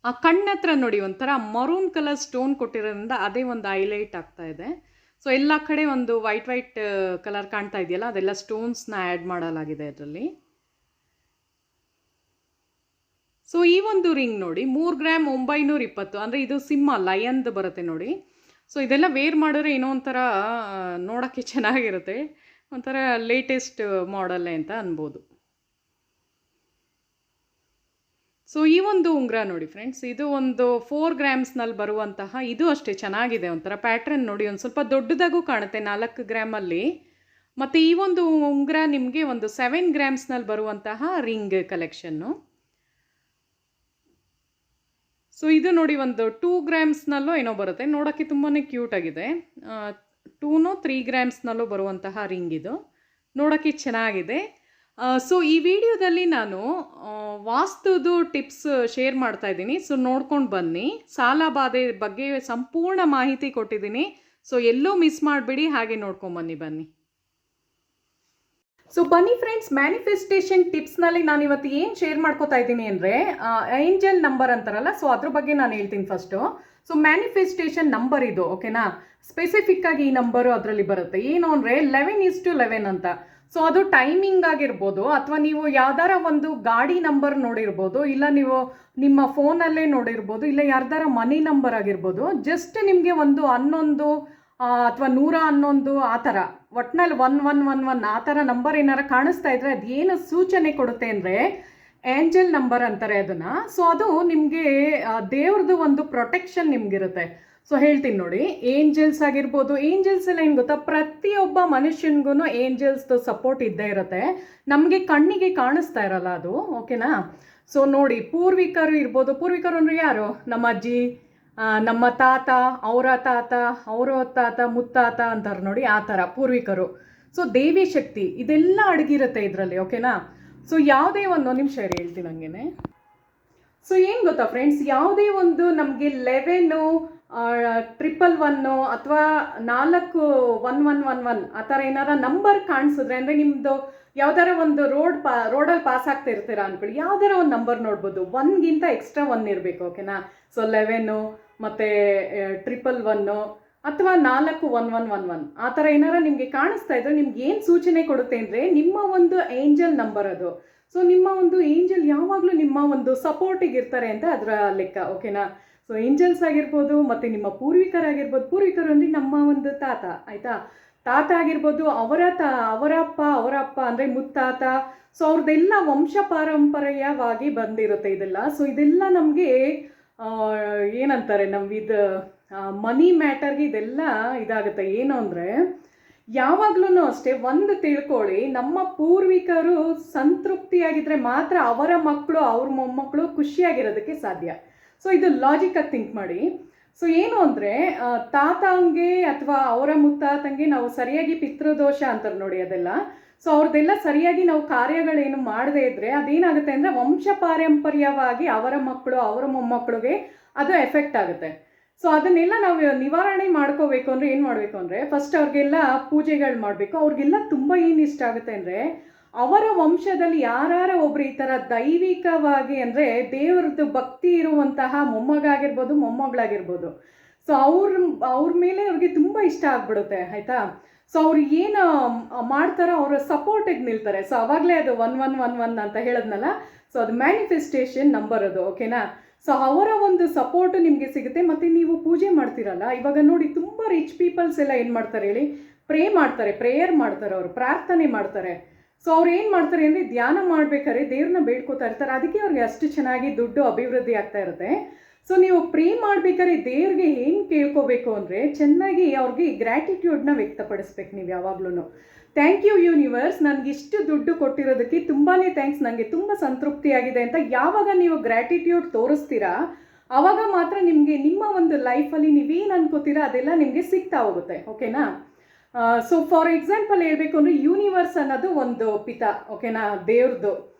ಆ ಕಣ್ಣತ್ರ ನೋಡಿ, ಒಂಥರ ಮರೂನ್ ಕಲರ್ ಸ್ಟೋನ್ ಕೊಟ್ಟಿರೋದ್ರಿಂದ ಅದೇ ಒಂದು ಹೈಲೈಟ್ ಆಗ್ತಾ ಇದೆ. ಸೊ ಎಲ್ಲ ಕಡೆ ಒಂದು ವೈಟ್ ಕಲರ್ ಕಾಣ್ತಾ ಇದೆಯಲ್ಲ, ಅದೆಲ್ಲ ಸ್ಟೋನ್ಸ್ನ ಆ್ಯಡ್ ಮಾಡಲಾಗಿದೆ ಅದರಲ್ಲಿ. ಸೊ ಈ ಒಂದು ರಿಂಗ್ ನೋಡಿ, 3 ಗ್ರಾಮ್ 920, ಅಂದರೆ ಇದು ಸಿಂಹ ಲಯನ್ದು ಬರುತ್ತೆ ನೋಡಿ. ಸೊ ಇದೆಲ್ಲ ವೇರ್ ಮಾಡಿದ್ರೆ ಏನೋ ಒಂಥರ ನೋಡೋಕ್ಕೆ ಚೆನ್ನಾಗಿರುತ್ತೆ, ಒಂಥರ ಲೇಟೆಸ್ಟ್ ಮಾಡಲ್ಲೇ ಅಂತ ಅನ್ಬೋದು. ಸೊ ಈ ಒಂದು ಉಂಗುರ ನೋಡಿ ಫ್ರೆಂಡ್ಸ್, ಇದು ಒಂದು 4 ಗ್ರಾಮ್ಸ್ನಲ್ಲಿ ಬರುವಂತಹ, ಇದು ಅಷ್ಟೇ ಚೆನ್ನಾಗಿದೆ. ಒಂಥರ ಪ್ಯಾಟ್ರನ್ ನೋಡಿ, ಒಂದು ಸ್ವಲ್ಪ ದೊಡ್ಡದಾಗೂ ಕಾಣುತ್ತೆ 4 ಗ್ರಾಮಲ್ಲಿ. ಮತ್ತು ಈ ಒಂದು ಉಂಗುರ ನಿಮಗೆ ಒಂದು 7 ಗ್ರಾಮ್ಸ್ನಲ್ಲಿ ಬರುವಂತಹ ರಿಂಗ್ ಕಲೆಕ್ಷನ್ನು. ಸೊ ಇದು ನೋಡಿ, ಒಂದು 2 ಗ್ರಾಮ್ಸ್ನಲ್ಲೂ ಏನೋ ಬರುತ್ತೆ, ನೋಡೋಕ್ಕೆ ತುಂಬಾ ಕ್ಯೂಟಾಗಿದೆ. 2-3 ಗ್ರಾಮ್ಸ್ನಲ್ಲೂ ಬರುವಂತಹ ರಿಂಗ್ ಇದು, ನೋಡೋಕ್ಕೆ ಚೆನ್ನಾಗಿದೆ. ಸೊ ಈ ವಿಡಿಯೋದಲ್ಲಿ ನಾನು ವಾಸ್ತುದು ಟಿಪ್ಸ್ ಶೇರ್ ಮಾಡ್ತಾ ಇದ್ದೀನಿ. ಸೊ ನೋಡ್ಕೊಂಡು ಬನ್ನಿ. ಸಾಲ ಬಾಧೆ ಬಗ್ಗೆ ಸಂಪೂರ್ಣ ಮಾಹಿತಿ ಕೊಟ್ಟಿದ್ದೀನಿ. ಸೊ ಎಲ್ಲೂ ಮಿಸ್ ಮಾಡಬೇಡಿ, ಹಾಗೆ ನೋಡ್ಕೊಂಬನ್ನಿ ಬನ್ನಿ. ಸೊ ಬನ್ನಿ ಫ್ರೆಂಡ್ಸ್, ಮ್ಯಾನಿಫೆಸ್ಟೇಷನ್ ಟಿಪ್ಸ್ನಲ್ಲಿ ನಾನು ಇವತ್ತು ಏನು ಶೇರ್ ಮಾಡ್ಕೋತಾ ಇದ್ದೀನಿ ಅಂದರೆ, ಏಂಜಲ್ ನಂಬರ್ ಅಂತಾರಲ್ಲ, ಸೊ ಅದ್ರ ಬಗ್ಗೆ ನಾನು ಹೇಳ್ತೀನಿ ಫಸ್ಟು. ಸೊ ಮ್ಯಾನಿಫೆಸ್ಟೇಷನ್ ನಂಬರ್ ಇದು, ಓಕೆನಾ. ಸ್ಪೆಸಿಫಿಕ್ ಆಗಿ ಈ ನಂಬರು ಅದರಲ್ಲಿ ಬರುತ್ತೆ. ಏನು ಅಂದರೆ 11:11 ಅಂತ. ಸೊ ಅದು ಟೈಮಿಂಗ್ ಆಗಿರ್ಬೋದು, ಅಥವಾ ನೀವು ಯಾವ್ದಾರ ಒಂದು ಗಾಡಿ ನಂಬರ್ ನೋಡಿರ್ಬೋದು, ಇಲ್ಲ ನೀವು ನಿಮ್ಮ ಫೋನಲ್ಲೇ ನೋಡಿರ್ಬೋದು, ಇಲ್ಲ ಯಾರ್ದಾರ ಮನಿ ನಂಬರ್ ಆಗಿರ್ಬೋದು. ಜಸ್ಟ್ ನಿಮಗೆ ಒಂದು 11 ಅಥವಾ 111 ಆ ಥರ, ಒಟ್ನಲ್ಲಿ 1111 ಆ ಥರ ನಂಬರ್ ಏನಾರ ಕಾಣಿಸ್ತಾ ಇದ್ರೆ ಅದೇನು ಸೂಚನೆ ಕೊಡುತ್ತೆ ಅಂದರೆ ಏಂಜಲ್ ನಂಬರ್ ಅಂತಾರೆ ಅದನ್ನು. ಸೊ ಅದು ನಿಮಗೆ ದೇವ್ರದ್ದು ಒಂದು ಪ್ರೊಟೆಕ್ಷನ್ ನಿಮಗಿರುತ್ತೆ. ಸೊ ಹೇಳ್ತೀನಿ ನೋಡಿ, ಏಂಜಲ್ಸ್ ಆಗಿರ್ಬೋದು. ಏಂಜಲ್ಸ್ ಎಲ್ಲ ಏನು ಗೊತ್ತಾ, ಪ್ರತಿಯೊಬ್ಬ ಮನುಷ್ಯನಿಗೂ ಏಂಜಲ್ಸ್ದು ಸಪೋರ್ಟ್ ಇದ್ದೇ ಇರುತ್ತೆ. ನಮಗೆ ಕಣ್ಣಿಗೆ ಕಾಣಿಸ್ತಾ ಇರಲ್ಲ ಅದು, ಓಕೆನಾ. ಸೊ ನೋಡಿ, ಪೂರ್ವಿಕರು ಇರ್ಬೋದು. ಪೂರ್ವಿಕರು ಅಂದರೆ ಯಾರು? ನಮ್ಮ ಅಜ್ಜಿ, ನಮ್ಮ ತಾತ, ಅವರ ತಾತ, ಅವರ ತಾತ, ಮುತ್ತಾತ ಅಂತಾರೆ ನೋಡಿ, ಆ ಥರ ಪೂರ್ವಿಕರು. ಸೊ ದೇವಿ ಶಕ್ತಿ ಇದೆಲ್ಲ ಅಡಗಿರುತ್ತೆ ಇದರಲ್ಲಿ, ಓಕೆನಾ. ಸೊ ಯಾವುದೇ ಒಂದು ನಿಮಿಷ ಹೇಳ್ತೀನಿ ಹಂಗೇನೆ. ಸೊ ಏನು ಗೊತ್ತಾ ಫ್ರೆಂಡ್ಸ್, ಯಾವುದೇ ಒಂದು ನಮಗೆ 11 111 ಅಥವಾ 41111 ಆ ಥರ ಏನಾರ ನಂಬರ್ ಕಾಣಿಸಿದ್ರೆ, ಅಂದರೆ ನಿಮ್ಮದು ಯಾವ್ದಾರ ಒಂದು ರೋಡಲ್ಲಿ ಪಾಸ್ ಆಗ್ತಾ ಇರ್ತೀರಾ ಅಂದ್ಕೊಳ್ಳಿ, ಯಾವ್ದಾರ ಒಂದು ನಂಬರ್ ನೋಡ್ಬೋದು. 1ಗಿಂತ ಎಕ್ಸ್ಟ್ರಾ 1 ಇರಬೇಕು, ಓಕೆನಾ. ಸೊ 11 ಮತ್ತು 111 ಅಥವಾ 41111 ಆ ಥರ ಏನಾರ ನಿಮಗೆ ಕಾಣಿಸ್ತಾ ಇದ್ರೆ ನಿಮ್ಗೆ ಏನು ಸೂಚನೆ ಕೊಡುತ್ತೆ ಅಂದರೆ ನಿಮ್ಮ ಒಂದು ಏಂಜಲ್ ನಂಬರ್ ಅದು. ಸೊ ನಿಮ್ಮ ಒಂದು ಏಂಜಲ್ ಯಾವಾಗಲೂ ನಿಮ್ಮ ಒಂದು ಸಪೋರ್ಟಿಗೆ ಇರ್ತಾರೆ ಅಂತ ಅದರ ಲೆಕ್ಕ, ಓಕೆನಾ. ಸೊ ಏಂಜಲ್ಸ್ ಆಗಿರ್ಬೋದು, ಮತ್ತು ನಿಮ್ಮ ಪೂರ್ವಿಕರಾಗಿರ್ಬೋದು. ಪೂರ್ವಿಕರು ಅಂದರೆ ನಮ್ಮ ಒಂದು ತಾತ, ಆಯಿತಾ. ತಾತ ಆಗಿರ್ಬೋದು, ಅವರ ಅಪ್ಪ ಅಂದರೆ ಮುತ್ತಾತ. ಸೊ ಅವ್ರದ್ದೆಲ್ಲ ವಂಶ ಪಾರಂಪರ್ಯವಾಗಿ ಬಂದಿರುತ್ತೆ ಇದೆಲ್ಲ. ಸೊ ಇದೆಲ್ಲ ನಮಗೆ ಏನಂತಾರೆ, ಇದು ಮನಿ ಮ್ಯಾಟರ್ಗೆ ಇದೆಲ್ಲ ಇದಾಗುತ್ತೆ. ಏನು ಅಂದರೆ ಯಾವಾಗ್ಲೂ ಅಷ್ಟೇ ಒಂದು ತಿಳ್ಕೊಳ್ಳಿ, ನಮ್ಮ ಪೂರ್ವಿಕರು ಸಂತೃಪ್ತಿಯಾಗಿದ್ದರೆ ಮಾತ್ರ ಅವರ ಮಕ್ಕಳು ಅವ್ರ ಮೊಮ್ಮಕ್ಕಳು ಖುಷಿಯಾಗಿರೋದಕ್ಕೆ ಸಾಧ್ಯ. ಸೊ ಇದು ಲಾಜಿಕಾಗಿ ಥಿಂಕ್ ಮಾಡಿ. ಸೊ ಏನು ಅಂದರೆ ತಾತಂಗೆ ಅಥವಾ ಅವರ ಮುತ್ತಾತಂಗೆ ನಾವು ಸರಿಯಾಗಿ ಪಿತೃದೋಷ ಅಂತಾರೆ ನೋಡಿ ಅದೆಲ್ಲ. ಸೊ ಅವ್ರದ್ದೆಲ್ಲ ಸರಿಯಾಗಿ ನಾವು ಕಾರ್ಯಗಳೇನು ಮಾಡದೇ ಇದ್ದರೆ ಅದೇನಾಗುತ್ತೆ ಅಂದರೆ ವಂಶ ಪಾರಂಪರ್ಯವಾಗಿ ಅವರ ಮಕ್ಕಳು ಅವರ ಮೊಮ್ಮಕ್ಕಳಿಗೆ ಅದು ಎಫೆಕ್ಟ್ ಆಗುತ್ತೆ. ಸೊ ಅದನ್ನೆಲ್ಲ ನಾವು ನಿವಾರಣೆ ಮಾಡ್ಕೋಬೇಕು ಅಂದರೆ ಏನು ಮಾಡಬೇಕು ಅಂದರೆ ಫಸ್ಟ್ ಅವ್ರಿಗೆಲ್ಲ ಪೂಜೆಗಳು ಮಾಡಬೇಕು. ಅವ್ರಿಗೆಲ್ಲ ತುಂಬ ಏನು ಇಷ್ಟ ಆಗುತ್ತೆ ಅಂದರೆ ಅವರ ವಂಶದಲ್ಲಿ ಯಾರು ಒಬ್ರು ಈ ಥರ ದೈವಿಕವಾಗಿ ಅಂದರೆ ದೇವ್ರದ್ದು ಭಕ್ತಿ ಇರುವಂತಹ ಮೊಮ್ಮಗಾಗಿರ್ಬೋದು ಮೊಮ್ಮಗಳಾಗಿರ್ಬೋದು. ಸೊ ಅವ್ರ ಮೇಲೆ ಅವ್ರಿಗೆ ತುಂಬ ಇಷ್ಟ ಆಗ್ಬಿಡುತ್ತೆ, ಆಯಿತಾ. ಸೊ ಅವ್ರು ಏನು ಮಾಡ್ತಾರೋ ಅವರ ಸಪೋರ್ಟಿಗೆ ನಿಲ್ತಾರೆ. ಸೊ ಅವಾಗಲೇ ಅದು 1111 ಅಂತ ಹೇಳಿದ್ನಲ್ಲ, ಸೊ ಅದು ಮ್ಯಾನಿಫೆಸ್ಟೇಷನ್ ನಂಬರ್ ಅದು, ಓಕೆನಾ. ಸೊ ಅವರ ಒಂದು ಸಪೋರ್ಟು ನಿಮಗೆ ಸಿಗುತ್ತೆ. ಮತ್ತು ನೀವು ಪೂಜೆ ಮಾಡ್ತೀರಲ್ಲ, ಇವಾಗ ನೋಡಿ ತುಂಬ ರಿಚ್ ಪೀಪಲ್ಸ್ ಎಲ್ಲ ಏನು ಮಾಡ್ತಾರೆ ಹೇಳಿ, ಪ್ರೇಯರ್ ಮಾಡ್ತಾರೆ, ಅವರು ಪ್ರಾರ್ಥನೆ ಮಾಡ್ತಾರೆ. ಸೊ ಅವ್ರು ಏನು ಮಾಡ್ತಾರೆ ಅಂದರೆ ಧ್ಯಾನ ಮಾಡ್ಬೇಕಾದ್ರೆ ದೇವ್ರನ್ನ ಬೇಡ್ಕೋತಾ ಇರ್ತಾರೆ. ಅದಕ್ಕೆ ಅವ್ರಿಗೆ ಅಷ್ಟು ಚೆನ್ನಾಗಿ ದುಡ್ಡು ಅಭಿವೃದ್ಧಿ ಆಗ್ತಾ ಇರುತ್ತೆ. ಸೊ ನೀವು ಪ್ರೇ ಮಾಡ್ಬೇಕಾದ್ರೆ ದೇವ್ರಿಗೆ ಏನು ಕೇಳ್ಕೋಬೇಕು ಅಂದರೆ ಚೆನ್ನಾಗಿ ಅವ್ರಿಗೆ ಗ್ರ್ಯಾಟಿಟ್ಯೂಡ್ನ ವ್ಯಕ್ತಪಡಿಸ್ಬೇಕು ನೀವು ಯಾವಾಗ್ಲೂ. ಥ್ಯಾಂಕ್ ಯು ಯೂನಿವರ್ಸ್, ನನಗಿಷ್ಟು ದುಡ್ಡು ಕೊಟ್ಟಿರೋದಕ್ಕೆ ತುಂಬಾ ಥ್ಯಾಂಕ್ಸ್, ನನಗೆ ತುಂಬ ಸಂತೃಪ್ತಿಯಾಗಿದೆ ಅಂತ ಯಾವಾಗ ನೀವು ಗ್ರ್ಯಾಟಿಟ್ಯೂಡ್ ತೋರಿಸ್ತೀರಾ ಆವಾಗ ಮಾತ್ರ ನಿಮಗೆ ನಿಮ್ಮ ಒಂದು ಲೈಫಲ್ಲಿ ನೀವೇನು ಅನ್ಕೋತೀರಾ ಅದೆಲ್ಲ ನಿಮಗೆ ಸಿಗ್ತಾ ಹೋಗುತ್ತೆ, ಓಕೆನಾ. ಸೊ ಫಾರ್ ಎಕ್ಸಾಂಪಲ್ ಹೇಳಬೇಕು ಅಂದರೆ ಯೂನಿವರ್ಸ್ ಅನ್ನೋದು ಒಂದು ಪಿತ, ಓಕೆನಾ, ದೇವ್ರದ್ದು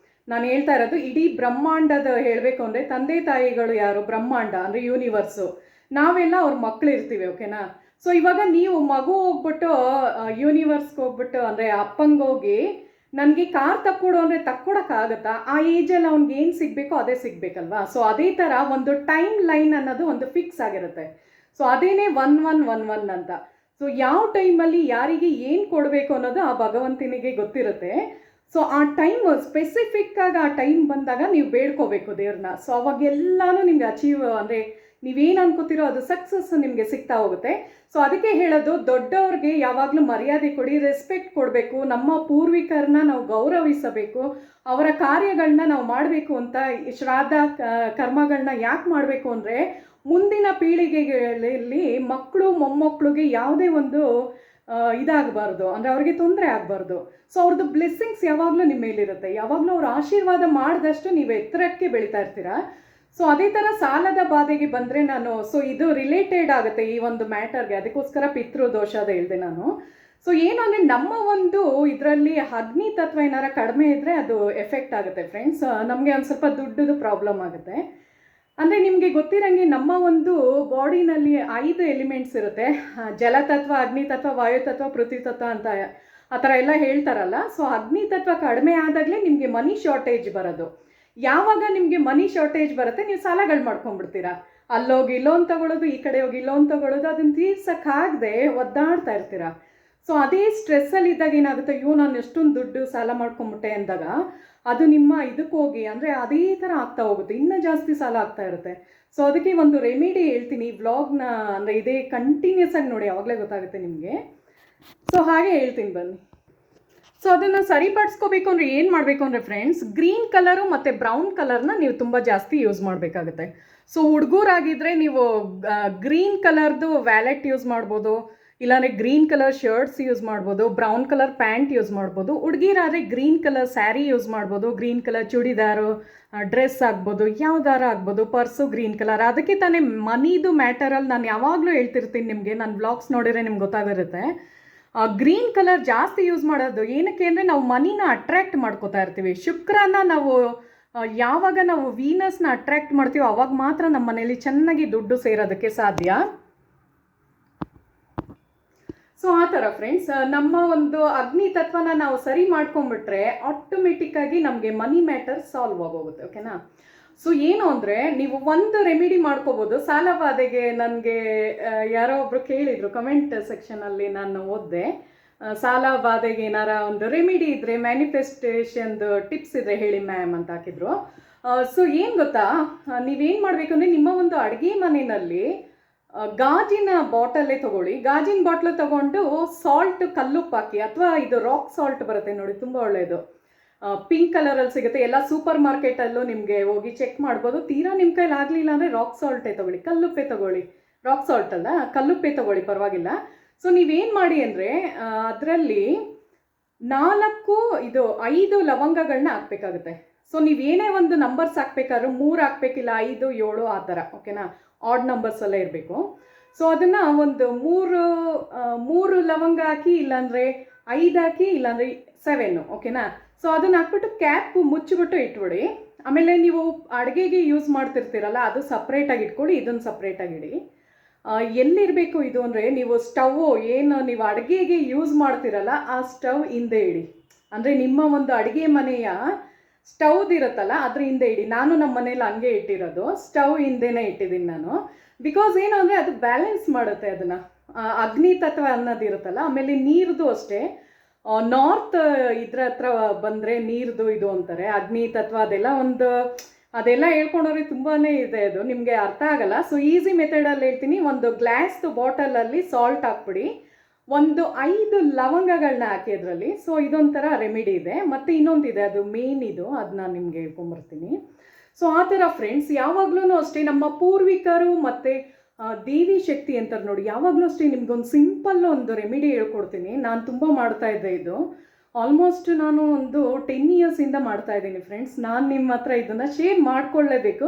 ನಾನು ಹೇಳ್ತಾ ಇರೋದು. ಇಡೀ ಬ್ರಹ್ಮಾಂಡದ ಹೇಳಬೇಕು ಅಂದರೆ ತಂದೆ ತಾಯಿಗಳು ಯಾರು, ಬ್ರಹ್ಮಾಂಡ ಅಂದರೆ ಯೂನಿವರ್ಸು, ನಾವೆಲ್ಲ ಅವ್ರ ಮಕ್ಕಳು ಇರ್ತೀವಿ, ಓಕೆನಾ. ಸೊ ಇವಾಗ ನೀವು ಮಗು ಹೋಗ್ಬಿಟ್ಟು ಯೂನಿವರ್ಸ್ಗೆ ಹೋಗ್ಬಿಟ್ಟು ಅಂದರೆ ಅಪ್ಪಂಗೆ ಹೋಗಿ ನನಗೆ ಕಾರ್ ತಕ್ಕೊಡು ಅಂದರೆ ತಕ್ಕೊಡೋಕ್ಕಾಗತ್ತಾ? ಆ ಏಜಲ್ಲಿ ಅವ್ನಿಗೆ ಏನು ಸಿಗಬೇಕೋ ಅದೇ ಸಿಗಬೇಕಲ್ವಾ. ಸೊ ಅದೇ ಥರ ಒಂದು ಟೈಮ್ ಲೈನ್ ಅನ್ನೋದು ಒಂದು ಫಿಕ್ಸ್ ಆಗಿರುತ್ತೆ. ಸೊ ಅದೇನೇ 1111 ಅಂತ. ಸೊ ಯಾವ ಟೈಮಲ್ಲಿ ಯಾರಿಗೆ ಏನು ಕೊಡಬೇಕು ಅನ್ನೋದು ಆ ಭಗವಂತನಿಗೆ ಗೊತ್ತಿರುತ್ತೆ. ಸೊ ಆ ಟೈಮ್ ಸ್ಪೆಸಿಫಿಕ್ಕಾಗಿ ಆ ಟೈಮ್ ಬಂದಾಗ ನೀವು ಬೇಡ್ಕೋಬೇಕು ದೇವ್ರನ್ನ. ಸೊ ಅವಾಗೆಲ್ಲನೂ ನಿಮ್ಗೆ ಅಚೀವ್ ಅಂದರೆ ನೀವೇನು ಅನ್ಕೋತಿರೋ ಅದು ಸಕ್ಸಸ್ ನಿಮಗೆ ಸಿಗ್ತಾ ಹೋಗುತ್ತೆ. ಸೊ ಅದಕ್ಕೆ ಹೇಳೋದು, ದೊಡ್ಡವ್ರಿಗೆ ಯಾವಾಗಲೂ ಮರ್ಯಾದೆ ಕೊಡಿ, ರೆಸ್ಪೆಕ್ಟ್ ಕೊಡಬೇಕು, ನಮ್ಮ ಪೂರ್ವಿಕರನ್ನ ನಾವು ಗೌರವಿಸಬೇಕು, ಅವರ ಕಾರ್ಯಗಳನ್ನ ನಾವು ಮಾಡಬೇಕು ಅಂತ. ಶ್ರಾದ್ದ ಕರ್ಮಗಳನ್ನ ಯಾಕೆ ಮಾಡಬೇಕು ಅಂದರೆ ಮುಂದಿನ ಪೀಳಿಗೆಗಳಲ್ಲಿ ಮಕ್ಕಳು ಮೊಮ್ಮಕ್ಕಳಿಗೆ ಯಾವುದೇ ಒಂದು ಇದಾಗಬಾರ್ದು, ಅಂದರೆ ಅವ್ರಿಗೆ ತೊಂದರೆ ಆಗಬಾರ್ದು. ಸೊ ಅವ್ರದ್ದು ಬ್ಲೆಸ್ಸಿಂಗ್ಸ್ ಯಾವಾಗಲೂ ನಿಮ್ಮ ಮೇಲಿರುತ್ತೆ. ಯಾವಾಗಲೂ ಅವ್ರ ಆಶೀರ್ವಾದ ಮಾಡಿದಷ್ಟು ನೀವು ಎತ್ತರಕ್ಕೆ ಬೆಳೀತಾ ಇರ್ತೀರಾ. ಸೊ ಅದೇ ಥರ ಸಾಲದ ಬಾಧೆಗೆ ಬಂದರೆ ಸೊ ಇದು ರಿಲೇಟೆಡ್ ಆಗುತ್ತೆ ಈ ಒಂದು ಮ್ಯಾಟರ್ಗೆ, ಅದಕ್ಕೋಸ್ಕರ ಪಿತೃದೋಷ ಅದು ಹೇಳಿದೆ ನಾನು. ಸೊ ಏನು ಅಂದರೆ ನಮ್ಮ ಒಂದು ಇದರಲ್ಲಿ ಅಗ್ನಿ ತತ್ವ ಏನಾರ ಕಡಿಮೆ ಇದ್ದರೆ ಅದು ಎಫೆಕ್ಟ್ ಆಗುತ್ತೆ ಫ್ರೆಂಡ್ಸ್. ನಮಗೆ ಒಂದು ಸ್ವಲ್ಪ ದುಡ್ಡದು ಪ್ರಾಬ್ಲಮ್ ಆಗುತ್ತೆ. ಅಂದರೆ ನಿಮಗೆ ಗೊತ್ತಿರಂಗೆ ನಮ್ಮ ಒಂದು ಬಾಡಿನಲ್ಲಿ 5 ಎಲಿಮೆಂಟ್ಸ್ ಇರುತ್ತೆ. ಜಲತತ್ವ, ಅಗ್ನಿತತ್ವ, ವಾಯುತತ್ವ, ಪೃಥ್ವಿ ತತ್ವ ಅಂತ ಆ ಥರ ಎಲ್ಲ ಹೇಳ್ತಾರಲ್ಲ. ಸೊ ಅಗ್ನಿತತ್ವ ಕಡಿಮೆ ಆದಾಗಲೇ ನಿಮಗೆ ಮನಿ ಶಾರ್ಟೇಜ್ ಬರೋದು. ಯಾವಾಗ ನಿಮಗೆ ಮನಿ ಶಾರ್ಟೇಜ್ ಬರುತ್ತೆ ನೀವು ಸಾಲಗಳು ಮಾಡ್ಕೊಂಡ್ಬಿಡ್ತೀರಾ. ಅಲ್ಲೋಗಿ ಲೋನ್ ತೊಗೊಳ್ಳೋದು, ಈ ಕಡೆ ಹೋಗಿ ಲೋನ್ ತೊಗೊಳ್ಳೋದು, ಅದನ್ನು ತೀರ್ಸೋಕ್ಕಾಗದೆ ಒದ್ದಾಡ್ತಾ ಇರ್ತೀರಾ. ಸೊ ಅದೇ ಸ್ಟ್ರೆಸ್ಸಲ್ಲಿದ್ದಾಗ ಏನಾಗುತ್ತೆ, ನಾನು ಎಷ್ಟೊಂದು ದುಡ್ಡು ಸಾಲ ಮಾಡ್ಕೊಂಬಿಟ್ಟೆ ಅಂದಾಗ ಅದು ನಿಮ್ಮ ಇದಕ್ಕೆ ಹೋಗಿ ಅಂದರೆ ಅದೇ ಥರ ಆಗ್ತಾ ಹೋಗುತ್ತೆ, ಇನ್ನೂ ಜಾಸ್ತಿ ಸಾಲ ಆಗ್ತಾ ಇರುತ್ತೆ. ಸೊ ಅದಕ್ಕೆ ಒಂದು ರೆಮಿಡಿ ಹೇಳ್ತೀನಿ, ವ್ಲಾಗ್ನ ಅಂದರೆ ಇದೇ ಕಂಟಿನ್ಯೂಸ್ ಆಗಿ ನೋಡಿ, ಆವಾಗಲೇ ಗೊತ್ತಾಗುತ್ತೆ ನಿಮಗೆ. ಸೊ ಹಾಗೆ ಹೇಳ್ತೀನಿ ಬನ್ನಿ. ಸೊ ಅದನ್ನು ಸರಿಪಡಿಸ್ಕೋಬೇಕು ಅಂದರೆ ಏನು ಮಾಡಬೇಕು ಅಂದರೆ ಫ್ರೆಂಡ್ಸ್, ಗ್ರೀನ್ ಕಲರು ಮತ್ತು ಬ್ರೌನ್ ಕಲರ್ನ ನೀವು ತುಂಬ ಜಾಸ್ತಿ ಯೂಸ್ ಮಾಡಬೇಕಾಗುತ್ತೆ. ಸೊ ಹುಡುಗರಾಗಿದ್ದರೆ ನೀವು ಗ್ರೀನ್ ಕಲರ್ದು ವ್ಯಾಲೆಟ್ ಯೂಸ್ ಮಾಡ್ಬೋದು, ಇಲ್ಲಾಂದರೆ ಗ್ರೀನ್ ಕಲರ್ ಶರ್ಟ್ಸ್ ಯೂಸ್ ಮಾಡ್ಬೋದು, ಬ್ರೌನ್ ಕಲರ್ ಪ್ಯಾಂಟ್ ಯೂಸ್ ಮಾಡ್ಬೋದು. ಹುಡುಗಿರಾದರೆ ಗ್ರೀನ್ ಕಲರ್ ಸ್ಯಾರಿ ಯೂಸ್ ಮಾಡ್ಬೋದು, ಗ್ರೀನ್ ಕಲರ್ ಚೂಡಿದಾರು, ಡ್ರೆಸ್ ಆಗ್ಬೋದು, ಯಾವ್ದಾರ ಆಗ್ಬೋದು, ಪರ್ಸು ಗ್ರೀನ್ ಕಲರ್. ಅದಕ್ಕೆ ತಾನೇ ಮನಿದು ಮ್ಯಾಟರಲ್ಲಿ ನಾನು ಯಾವಾಗಲೂ ಹೇಳ್ತಿರ್ತೀನಿ ನಿಮಗೆ, ನನ್ನ ವ್ಲಾಗ್ಸ್ ನೋಡಿದರೆ ನಿಮ್ಗೆ ಗೊತ್ತಾಗಿರುತ್ತೆ. ಗ್ರೀನ್ ಕಲರ್ ಜಾಸ್ತಿ ಯೂಸ್ ಮಾಡೋದು ಏನಕ್ಕೆ ಅಂದರೆ ನಾವು ಮನಿನ ಅಟ್ರ್ಯಾಕ್ಟ್ ಮಾಡ್ಕೋತಾ ಇರ್ತೀವಿ. ಶುಕ್ರನ ನಾವು ಯಾವಾಗ ನಾವು ವೀನಸ್ನ ಅಟ್ರ್ಯಾಕ್ಟ್ ಮಾಡ್ತೀವೋ ಅವಾಗ ಮಾತ್ರ ನಮ್ಮ ಮನೇಲಿ ಚೆನ್ನಾಗಿ ದುಡ್ಡು ಸೇರೋದಕ್ಕೆ ಸಾಧ್ಯ. ಸೊ ಆ ಥರ ಫ್ರೆಂಡ್ಸ್, ನಮ್ಮ ಒಂದು ಅಗ್ನಿ ತತ್ವನ ನಾವು ಸರಿ ಮಾಡ್ಕೊಂಬಿಟ್ರೆ ಆಟೋಮೆಟಿಕ್ಕಾಗಿ ನಮಗೆ ಮನಿ ಮ್ಯಾಟರ್ ಸಾಲ್ವ್ ಆಗೋಗುತ್ತೆ, ಓಕೆನಾ. ಸೊ ಏನು ಅಂದರೆ ನೀವು ಒಂದು ರೆಮಿಡಿ ಮಾಡ್ಕೋಬೋದು ಸಾಲಬಾಧೆಗೆ. ನನಗೆ ಯಾರೋ ಒಬ್ಬರು ಕೇಳಿದರು ಕಮೆಂಟ್ ಸೆಕ್ಷನಲ್ಲಿ, ನಾನು ಓದಿದೆ, ಸಾಲಬಾಧೆಗೆ ಏನಾರ ಒಂದು ರೆಮಿಡಿ ಇದ್ದರೆ, ಮ್ಯಾನಿಫೆಸ್ಟೇಷನ್ದು ಟಿಪ್ಸ್ ಇದ್ದರೆ ಹೇಳಿ ಮ್ಯಾಮ್ ಅಂತ ಹಾಕಿದ್ರು. ಸೊ ಏನು ಗೊತ್ತಾ, ನೀವೇನು ಮಾಡಬೇಕು ಅಂದರೆ ನಿಮ್ಮ ಒಂದು ಅಡುಗೆ ಮನೆಯಲ್ಲಿ ಗಾಜಿನ ಬಾಟಲೇ ತಗೊಳ್ಳಿ. ಗಾಜಿನ ಬಾಟ್ಲು ತಗೊಂಡು ಸಾಲ್ಟ್ ಕಲ್ಲುಪ್ಪು ಹಾಕಿ, ಅಥವಾ ಇದು ರಾಕ್ ಸಾಲ್ಟ್ ಬರುತ್ತೆ ನೋಡಿ, ತುಂಬ ಒಳ್ಳೆಯದು. ಪಿಂಕ್ ಕಲರಲ್ಲಿ ಸಿಗುತ್ತೆ, ಎಲ್ಲ ಸೂಪರ್ ಮಾರ್ಕೆಟಲ್ಲೂ ನಿಮಗೆ ಹೋಗಿ ಚೆಕ್ ಮಾಡ್ಬೋದು. ತೀರಾ ನಿಮ್ಮ ಕೈಲಿ ಆಗಲಿಲ್ಲ ಅಂದರೆ ರಾಕ್ ಸಾಲ್ಟೇ ತಗೊಳ್ಳಿ, ಕಲ್ಲುಪ್ಪೆ ತಗೊಳ್ಳಿ. ರಾಕ್ ಸಾಲ್ಟ್ ಅಲ್ಲ, ಕಲ್ಲುಪ್ಪೆ ತಗೊಳ್ಳಿ, ಪರವಾಗಿಲ್ಲ. ಸೊ ನೀವೇನು ಮಾಡಿ ಅಂದರೆ ಅದರಲ್ಲಿ 5 ಲವಂಗಗಳನ್ನ ಹಾಕ್ಬೇಕಾಗುತ್ತೆ. ಸೊ ನೀವೇನೇ ಒಂದು ನಂಬರ್ಸ್ ಹಾಕ್ಬೇಕಾದ್ರೂ 3 ಹಾಕ್ಬೇಕಿಲ್ಲ, 5, 7 ಆ ಥರ, ಓಕೆನಾ? ಆಡ್ ನಂಬರ್ಸ್ ಎಲ್ಲ ಇರಬೇಕು. ಸೊ ಅದನ್ನು ಒಂದು 3 ಲವಂಗ ಹಾಕಿ, ಇಲ್ಲಾಂದರೆ 5 ಹಾಕಿ, ಇಲ್ಲಾಂದರೆ 7, ಓಕೆನಾ? ಸೊ ಅದನ್ನು ಹಾಕ್ಬಿಟ್ಟು ಕ್ಯಾಪ್ ಮುಚ್ಚಿಬಿಟ್ಟು ಇಟ್ಬಿಡಿ. ಆಮೇಲೆ ನೀವು ಅಡುಗೆಗೆ ಯೂಸ್ ಮಾಡ್ತಿರ್ತೀರಲ್ಲ, ಅದು ಸಪ್ರೇಟಾಗಿ ಇಟ್ಕೊಳ್ಳಿ, ಇದನ್ನು ಸಪ್ರೇಟಾಗಿ ಇಡಿ. ಎಲ್ಲಿರಬೇಕು ಇದು ಅಂದರೆ, ನೀವು ಸ್ಟವ್ವು ಏನು ನೀವು ಅಡುಗೆಗೆ ಯೂಸ್ ಮಾಡ್ತಿರಲ್ಲ ಆ ಸ್ಟವ್ ಹಿಂದೆ ಇಡಿ. ಅಂದರೆ ನಿಮ್ಮ ಒಂದು ಅಡುಗೆ ಮನೆಯ ಸ್ಟವ್ದಿರುತ್ತಲ್ಲ ಅದ್ರ ಹಿಂದೆ ಇಡಿ. ನಾನು ನಮ್ಮ ಮನೇಲಿ ಹಂಗೆ ಇಟ್ಟಿರೋದು, ಸ್ಟವ್ ಹಿಂದೆನೇ ಇಟ್ಟಿದ್ದೀನಿ ನಾನು. ಬಿಕಾಸ್ ಏನು ಅಂದರೆ ಅದು ಬ್ಯಾಲೆನ್ಸ್ ಮಾಡುತ್ತೆ ಅದನ್ನು, ಅಗ್ನಿ ತತ್ವ ಅನ್ನೋದಿರುತ್ತಲ್ಲ. ಆಮೇಲೆ ನೀರ್ದು ಅಷ್ಟೇ, ನಾರ್ತ್ ಇದ್ರ ಹತ್ರ ಬಂದರೆ ನೀರ್ದು ಇದು ಅಂತಾರೆ, ಅಗ್ನಿ ತತ್ವ ಅದೆಲ್ಲ ಹೇಳ್ಕೊಂಡವ್ರಿಗೆ ತುಂಬಾ ಇದೆ, ಅದು ನಿಮಗೆ ಅರ್ಥ ಆಗಲ್ಲ. ಸೊ ಈಸಿ ಮೆಥಡಲ್ಲಿ ಹೇಳ್ತೀನಿ. ಒಂದು ಗ್ಲಾಸ್ದು ಬಾಟಲಲ್ಲಿ ಸಾಲ್ಟ್ ಹಾಕ್ಬಿಡಿ, ಒಂದು 5 ಲವಂಗಗಳನ್ನ ಹಾಕಿ ಅದರಲ್ಲಿ. ಸೊ ಇದೊಂಥರ ರೆಮಿಡಿ ಇದೆ. ಮತ್ತು ಇನ್ನೊಂದಿದೆ, ಅದು ಮೇನ್ ಇದು, ಅದನ್ನ ನಿಮಗೆ ಹೇಳ್ಕೊಂಬರ್ತೀನಿ. ಸೊ ಆ ಥರ ಫ್ರೆಂಡ್ಸ್, ಯಾವಾಗಲೂ ಅಷ್ಟೇ ನಮ್ಮ ಪೂರ್ವಿಕರು ಮತ್ತು ದೇವಿ ಶಕ್ತಿ ಅಂತಾರೆ ನೋಡಿ, ಯಾವಾಗಲೂ ಅಷ್ಟೇ ನಿಮ್ಗೊಂದು ಸಿಂಪಲ್ ಒಂದು ರೆಮಿಡಿ ಹೇಳ್ಕೊಡ್ತೀನಿ. ನಾನು ತುಂಬ ಮಾಡ್ತಾ ಇದ್ದೆ ಇದು, ಆಲ್ಮೋಸ್ಟ್ ನಾನು ಒಂದು 10 ಇಯರ್ಸಿಂದ ಮಾಡ್ತಾ ಇದ್ದೀನಿ ಫ್ರೆಂಡ್ಸ್. ನಾನು ನಿಮ್ಮ ಹತ್ರ ಇದನ್ನು ಶೇರ್ ಮಾಡ್ಕೊಳ್ಳೇಬೇಕು.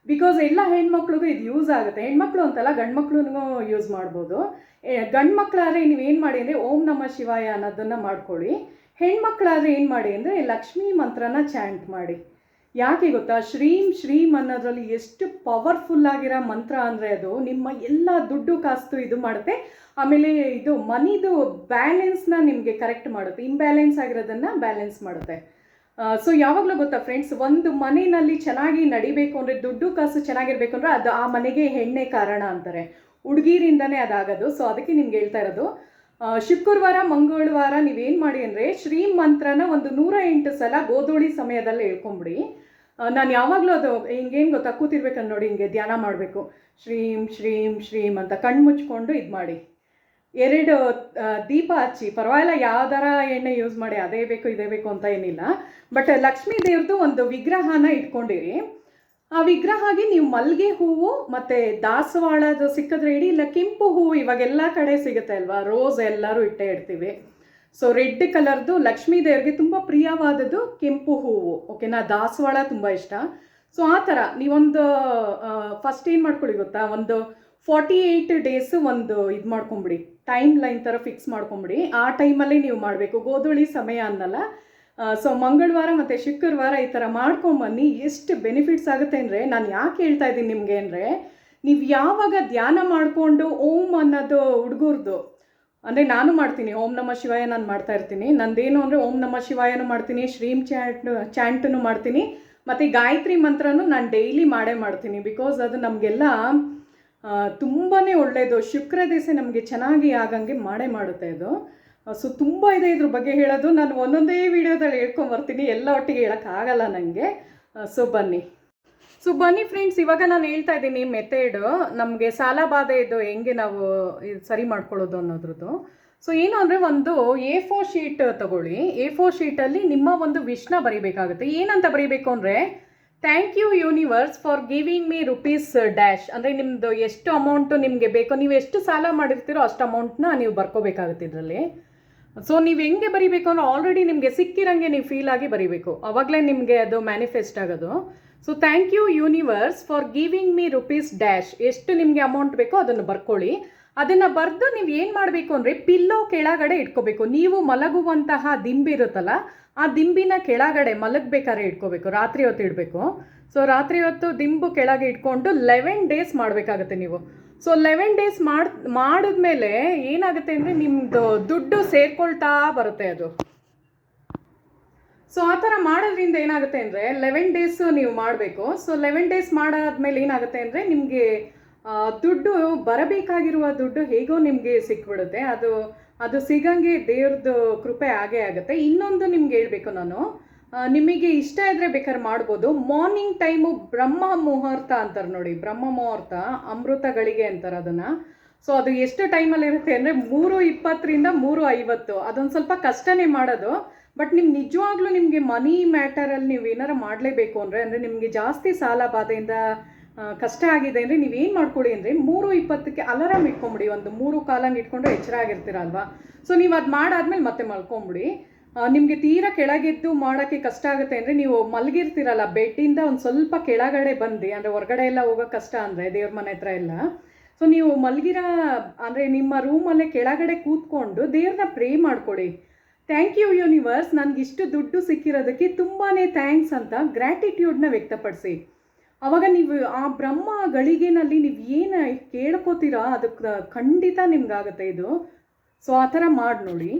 ಬಿಕಾಸ್ ಎಲ್ಲ ಹೆಣ್ಮಕ್ಳಿಗೂ ಇದು ಯೂಸ್ ಆಗುತ್ತೆ. ಹೆಣ್ಮಕ್ಳು ಅಂತಲ್ಲ, ಗಂಡು ಮಕ್ಳು ಯೂಸ್ ಮಾಡ್ಬೋದು. ಗಂಡು ಮಕ್ಕಳಾದರೆ ನೀವೇನು ಮಾಡಿ ಅಂದರೆ ಓಂ ನಮಃ ಶಿವಾಯ ಅನ್ನೋದನ್ನು ಮಾಡ್ಕೊಳ್ಳಿ. ಹೆಣ್ಮಕ್ಳಾದರೆ ಏನು ಮಾಡಿ ಅಂದರೆ ಲಕ್ಷ್ಮೀ ಮಂತ್ರನ ಚಾಂಟ್ ಮಾಡಿ. ಯಾಕೆ ಗೊತ್ತಾ, ಶ್ರೀಂ ಶ್ರೀಂ ಅನ್ನೋದ್ರಲ್ಲಿ ಎಷ್ಟು ಪವರ್ಫುಲ್ ಆಗಿರೋ ಮಂತ್ರ ಅಂದರೆ ಅದು ನಿಮ್ಮ ಎಲ್ಲ ದುಡ್ಡು ಕಾಸ್ತು ಇದು ಮಾಡುತ್ತೆ. ಆಮೇಲೆ ಇದು ಮನಿದು ಬ್ಯಾಲೆನ್ಸ್ನ ನಿಮಗೆ ಕರೆಕ್ಟ್ ಮಾಡುತ್ತೆ, ಇಂಬ್ಯಾಲೆನ್ಸ್ ಆಗಿರೋದನ್ನು ಬ್ಯಾಲೆನ್ಸ್ ಮಾಡುತ್ತೆ. ಸೊ ಯಾವಾಗಲೂ ಗೊತ್ತಾ ಫ್ರೆಂಡ್ಸ್, ಒಂದು ಮನೆಯಲ್ಲಿ ಚೆನ್ನಾಗಿ ನಡಿಬೇಕು ಅಂದರೆ, ದುಡ್ಡು ಕಾಸು ಚೆನ್ನಾಗಿರ್ಬೇಕು ಅಂದರೆ ಅದು ಆ ಮನೆಗೆ ಹೆಣ್ಣೆ ಕಾರಣ ಅಂತಾರೆ. ಹುಡುಗಿರಿಂದನೇ ಅದಾಗೋದು. ಸೊ ಅದಕ್ಕೆ ನಿಮ್ಗೆ ಹೇಳ್ತಾ ಇರೋದು, ಶುಕ್ರವಾರ ಮಂಗಳವಾರ ನೀವೇನು ಮಾಡಿ ಅಂದರೆ ಶ್ರೀಂ ಮಂತ್ರನ ಒಂದು 108 ಸಲ ಗೋಧೂಳಿ ಸಮಯದಲ್ಲಿ ಹೇಳ್ಕೊಂಬಿಡಿ. ನಾನು ಯಾವಾಗಲೂ ಅದು ಹಿಂಗೇನು ಗೊತ್ತಾ, ಕೂತಿರ್ಬೇಕಂದು ನೋಡಿ, ಹಿಂಗೆ ಧ್ಯಾನ ಮಾಡಬೇಕು. ಶ್ರೀಂ ಶ್ರೀಂ ಶ್ರೀಂ ಅಂತ ಕಣ್ಣು ಮುಚ್ಕೊಂಡು ಇದು ಮಾಡಿ. 2 ದೀಪ ಹಚ್ಚಿ, ಪರವಾಗಿಲ್ಲ ಯಾವ್ದಾರ ಎಣ್ಣೆ ಯೂಸ್ ಮಾಡಿ, ಅದೇ ಬೇಕು ಇದೇ ಬೇಕು ಅಂತ ಏನಿಲ್ಲ. ಬಟ್ ಲಕ್ಷ್ಮೀ ದೇವ್ರದ್ದು ಒಂದು ವಿಗ್ರಹನ ಇಟ್ಕೊಂಡಿರಿ. ಆ ವಿಗ್ರಹಾಗಿ ನೀವು ಮಲ್ಲಿಗೆ ಹೂವು ಮತ್ತು ದಾಸವಾಳದು ಸಿಕ್ಕಿದ್ರೆ ಇಡಿ, ಇಲ್ಲ ಕೆಂಪು ಹೂವು ಇವಾಗೆಲ್ಲ ಕಡೆ ಸಿಗುತ್ತೆ ಅಲ್ವಾ, ರೋಸ್ ಎಲ್ಲರೂ ಇಟ್ಟೇ ಇಡ್ತೀವಿ. ಸೊ ರೆಡ್ ಕಲರ್ದು ಲಕ್ಷ್ಮೀ ದೇವ್ರಿಗೆ ತುಂಬ ಪ್ರಿಯವಾದದ್ದು ಕೆಂಪು ಹೂವು, ಓಕೆನಾ? ದಾಸವಾಳ ತುಂಬ ಇಷ್ಟ. ಸೊ ಆ ಥರ ನೀವೊಂದು ಫಸ್ಟ್ ಏನು ಮಾಡ್ಕೊಳ್ಳಿ ಗೊತ್ತಾ, ಒಂದು 48 ಡೇಸು ಒಂದು ಇದು ಮಾಡ್ಕೊಂಬಿಡಿ, ಟೈಮ್ ಲೈನ್ ಥರ ಫಿಕ್ಸ್ ಮಾಡ್ಕೊಂಬಿಡಿ. ಆ ಟೈಮಲ್ಲಿ ನೀವು ಮಾಡಬೇಕು, ಗೋಧೂಳಿ ಸಮಯ ಅನ್ನಲ್ಲ. ಸೊ ಮಂಗಳವಾರ ಮತ್ತು ಶುಕ್ರವಾರ ಈ ಥರ ಮಾಡ್ಕೊಂಬನ್ನಿ. ಎಷ್ಟು ಬೆನಿಫಿಟ್ಸ್ ಆಗುತ್ತೆ ಅಂದರೆ, ನಾನು ಯಾಕೆ ಹೇಳ್ತಾ ಇದ್ದೀನಿ ನಿಮಗೆ ಅಂದರೆ, ನೀವು ಯಾವಾಗ ಧ್ಯಾನ ಮಾಡಿಕೊಂಡು ಓಂ ಅನ್ನೋದು ಹುಡುಗರ್ದು, ಅಂದರೆ ನಾನು ಮಾಡ್ತೀನಿ ಓಂ ನಮಃ ಶಿವಾಯ, ನಾನು ಮಾಡ್ತಾ ಇರ್ತೀನಿ. ನಂದೇನು ಅಂದರೆ ಓಂ ನಮಃ ಶಿವಾಯನೂ ಮಾಡ್ತೀನಿ, ಶ್ರೀಂ ಚಾಂಟನ್ನು ಮಾಡ್ತೀನಿ, ಮತ್ತು ಗಾಯತ್ರಿ ಮಂತ್ರನೂ ನಾನು ಡೈಲಿ ಮಾಡ್ತೀನಿ. ಬಿಕಾಸ್ ಅದು ನಮಗೆಲ್ಲ ತುಂಬಾ ಒಳ್ಳೆಯದು. ಶುಕ್ರ ದಿವಸ ನಮಗೆ ಚೆನ್ನಾಗಿ ಆಗಂಗೆ ಮಾಡುತ್ತೆ ಅದು. ಸೊ ತುಂಬ ಇದೆ ಇದ್ರ ಬಗ್ಗೆ ಹೇಳೋದು. ನಾನು ಒಂದೊಂದೇ ವೀಡಿಯೋದಲ್ಲಿ ಹೇಳ್ಕೊಂಬರ್ತೀನಿ, ಎಲ್ಲ ಒಟ್ಟಿಗೆ ಹೇಳೋಕ್ಕಾಗಲ್ಲ ನನಗೆ. ಸೊ ಬನ್ನಿ ಫ್ರೆಂಡ್ಸ್, ಇವಾಗ ನಾನು ಹೇಳ್ತಾ ಇದ್ದೀನಿ ಮೆಥಡ್, ನಮಗೆ ಸಾಲ ಬಾಧೆ ಇದು ಹೆಂಗೆ ನಾವು ಇದು ಸರಿ ಮಾಡ್ಕೊಳ್ಳೋದು ಅನ್ನೋದ್ರದ್ದು. ಸೊ ಏನು ಅಂದರೆ, ಒಂದು A4 ಶೀಟ್ ತಗೊಳ್ಳಿ. A4 ಶೀಟಲ್ಲಿ ನಿಮ್ಮ ಒಂದು ವಿಶ್ನ ಬರೀಬೇಕಾಗುತ್ತೆ. ಏನಂತ ಬರೀಬೇಕು ಅಂದರೆ, thank you universe for giving me rupees dash. ಅಂದರೆ ನಿಮ್ಮದು ಎಷ್ಟು ಅಮೌಂಟು ನಿಮಗೆ ಬೇಕೋ, ನೀವು ಎಷ್ಟು ಸಾಲ ಮಾಡಿರ್ತೀರೋ ಅಷ್ಟು ಅಮೌಂಟ್ನ ನೀವು ಬರ್ಕೋಬೇಕಾಗುತ್ತೆ ಇದರಲ್ಲಿ. ಸೊ ನೀವು ಹೆಂಗೆ ಬರೀಬೇಕು ಅಂದರೆ, ಆಲ್ರೆಡಿ ನಿಮಗೆ ಸಿಕ್ಕಿರಂಗೆ ನೀವು ಫೀಲ್ ಆಗಿ ಬರೀಬೇಕು, ಆವಾಗಲೇ ನಿಮಗೆ ಅದು ಮ್ಯಾನಿಫೆಸ್ಟ್ ಆಗೋದು. So thank you universe for giving me rupees dash, ಎಷ್ಟು ನಿಮಗೆ ಅಮೌಂಟ್ ಬೇಕೋ ಅದನ್ನು ಬರ್ಕೊಳ್ಳಿ. ಅದನ್ನು ಬರೆದು ನೀವು ಏನು ಮಾಡಬೇಕು ಅಂದರೆ, ಪಿಲ್ಲೋ ಕೆಳಗಡೆ ಇಟ್ಕೋಬೇಕು. ನೀವು ಮಲಗುವಂತಹ ದಿಂಬಿರುತ್ತಲ್ಲ, ಆ ದಿಂಬಿನ ಕೆಳಗಡೆ ಮಲಗಬೇಕಾದ್ರೆ ಇಟ್ಕೋಬೇಕು, ರಾತ್ರಿ ಹೊತ್ತು ಇಡಬೇಕು. ಸೊ ರಾತ್ರಿ ಹೊತ್ತು ದಿಂಬು ಕೆಳಗೆ ಇಟ್ಕೊಂಡು 11 ಡೇಸ್ ಮಾಡಬೇಕಾಗುತ್ತೆ ನೀವು. ಸೊ 11 ಡೇಸ್ ಮಾಡಿದ್ಮೇಲೆ ಏನಾಗುತ್ತೆ ಅಂದರೆ, ನಿಮ್ಮದು ದುಡ್ಡು ಸೇರ್ಕೊಳ್ತಾ ಬರುತ್ತೆ ಅದು. ಸೊ ಆ ಥರ ಮಾಡೋದ್ರಿಂದ ಏನಾಗುತ್ತೆ ಅಂದರೆ, 11 ಡೇಸು ನೀವು ಮಾಡಬೇಕು. ಸೊ 11 ಡೇಸ್ ಮಾಡಾದ್ಮೇಲೆ ಏನಾಗುತ್ತೆ ಅಂದರೆ, ನಿಮಗೆ ದುಡ್ಡು ಬರಬೇಕಾಗಿರುವ ದುಡ್ಡು ಹೇಗೋ ನಿಮಗೆ ಸಿಕ್ಬಿಡುತ್ತೆ. ಅದು ಸಿಗಂಗೆ ದೇವ್ರದ್ದು ಕೃಪೆ ಆಗೇ ಆಗುತ್ತೆ. ಇನ್ನೊಂದು ನಿಮ್ಗೆ ಹೇಳ್ಬೇಕು ನಾನು, ನಿಮಗೆ ಇಷ್ಟ ಇದ್ದರೆ ಬೇಕಾದ್ರೆ ಮಾಡ್ಬೋದು. ಮಾರ್ನಿಂಗ್ ಟೈಮು ಬ್ರಹ್ಮ ಮುಹೂರ್ತ ಅಂತಾರೆ ನೋಡಿ, ಬ್ರಹ್ಮ ಮುಹೂರ್ತ ಅಮೃತ ಗಳಿಗೆ ಅಂತಾರೆ ಅದನ್ನು. ಸೊ ಅದು ಎಷ್ಟು ಟೈಮಲ್ಲಿ ಇರುತ್ತೆ ಅಂದರೆ 3:20ರಿಂದ 3:50. ಅದೊಂದು ಸ್ವಲ್ಪ ಕಷ್ಟನೇ ಮಾಡೋದು. ಬಟ್ ನಿಮ್ಗೆ ನಿಜವಾಗ್ಲೂ ನಿಮಗೆ ಮನಿ ಮ್ಯಾಟರಲ್ಲಿ ನೀವು ಏನಾರು ಮಾಡಲೇಬೇಕು ಅಂದರೆ ನಿಮಗೆ ಜಾಸ್ತಿ ಸಾಲ ಬಾಧೆಯಿಂದ ಕಷ್ಟ ಆಗಿದೆ ಅಂದರೆ ನೀವೇನು ಮಾಡ್ಕೊಳ್ಳಿ ಅಂದರೆ 3:20ಕ್ಕೆ ಅಲಾರಾಮ್ ಇಟ್ಕೊಂಬಿಡಿ. ಒಂದು 3 ಕಾಲಂಗೆ ಇಟ್ಕೊಂಡು ಎಚ್ಚರ ಆಗಿರ್ತೀರಲ್ವಾ. ಸೊ ನೀವು ಅದು ಮಾಡಾದ್ಮೇಲೆ ಮತ್ತೆ ಮಲ್ಕೊಂಬಿಡಿ. ನಿಮಗೆ ತೀರಾ ಕೆಳಗೆದ್ದು ಮಾಡೋಕ್ಕೆ ಕಷ್ಟ ಆಗುತ್ತೆ ಅಂದರೆ ನೀವು ಮಲಗಿರ್ತೀರಲ್ಲ, ಬೆಡ್ಡಿಂದ ಒಂದು ಸ್ವಲ್ಪ ಕೆಳಗಡೆ ಬಂದು, ಅಂದರೆ ಹೊರಗಡೆ ಎಲ್ಲ ಹೋಗೋಕ್ಕೆ ಕಷ್ಟ ಅಂದರೆ ದೇವ್ರ ಮನೆ ಹತ್ರ ಎಲ್ಲ, ಸೊ ನೀವು ಮಲಗಿರೋ ಅಂದರೆ ನಿಮ್ಮ ರೂಮಲ್ಲೇ ಕೆಳಗಡೆ ಕೂತ್ಕೊಂಡು ದೇವ್ರನ್ನ ಪ್ರೇ ಮಾಡ್ಕೊಡಿ. ಥ್ಯಾಂಕ್ ಯು ಯೂನಿವರ್ಸ್, ನನಗಿಷ್ಟು ದುಡ್ಡು ಸಿಕ್ಕಿರೋದಕ್ಕೆ ತುಂಬಾ ಥ್ಯಾಂಕ್ಸ್ ಅಂತ ಗ್ರ್ಯಾಟಿಟ್ಯೂಡ್ನ ವ್ಯಕ್ತಪಡಿಸಿ. ಆವಾಗ ನೀವು ಆ ಬ್ರಹ್ಮ ಗಳಿಗೆನಲ್ಲಿ ನೀವು ಏನು ಕೇಳ್ಕೋತೀರಾ ಅದಕ್ಕೆ ಖಂಡಿತ ನಿಮ್ಗಾಗುತ್ತೆ ಇದು. ಸೊ ಆ ಥರ ಮಾಡಿ ನೋಡಿ.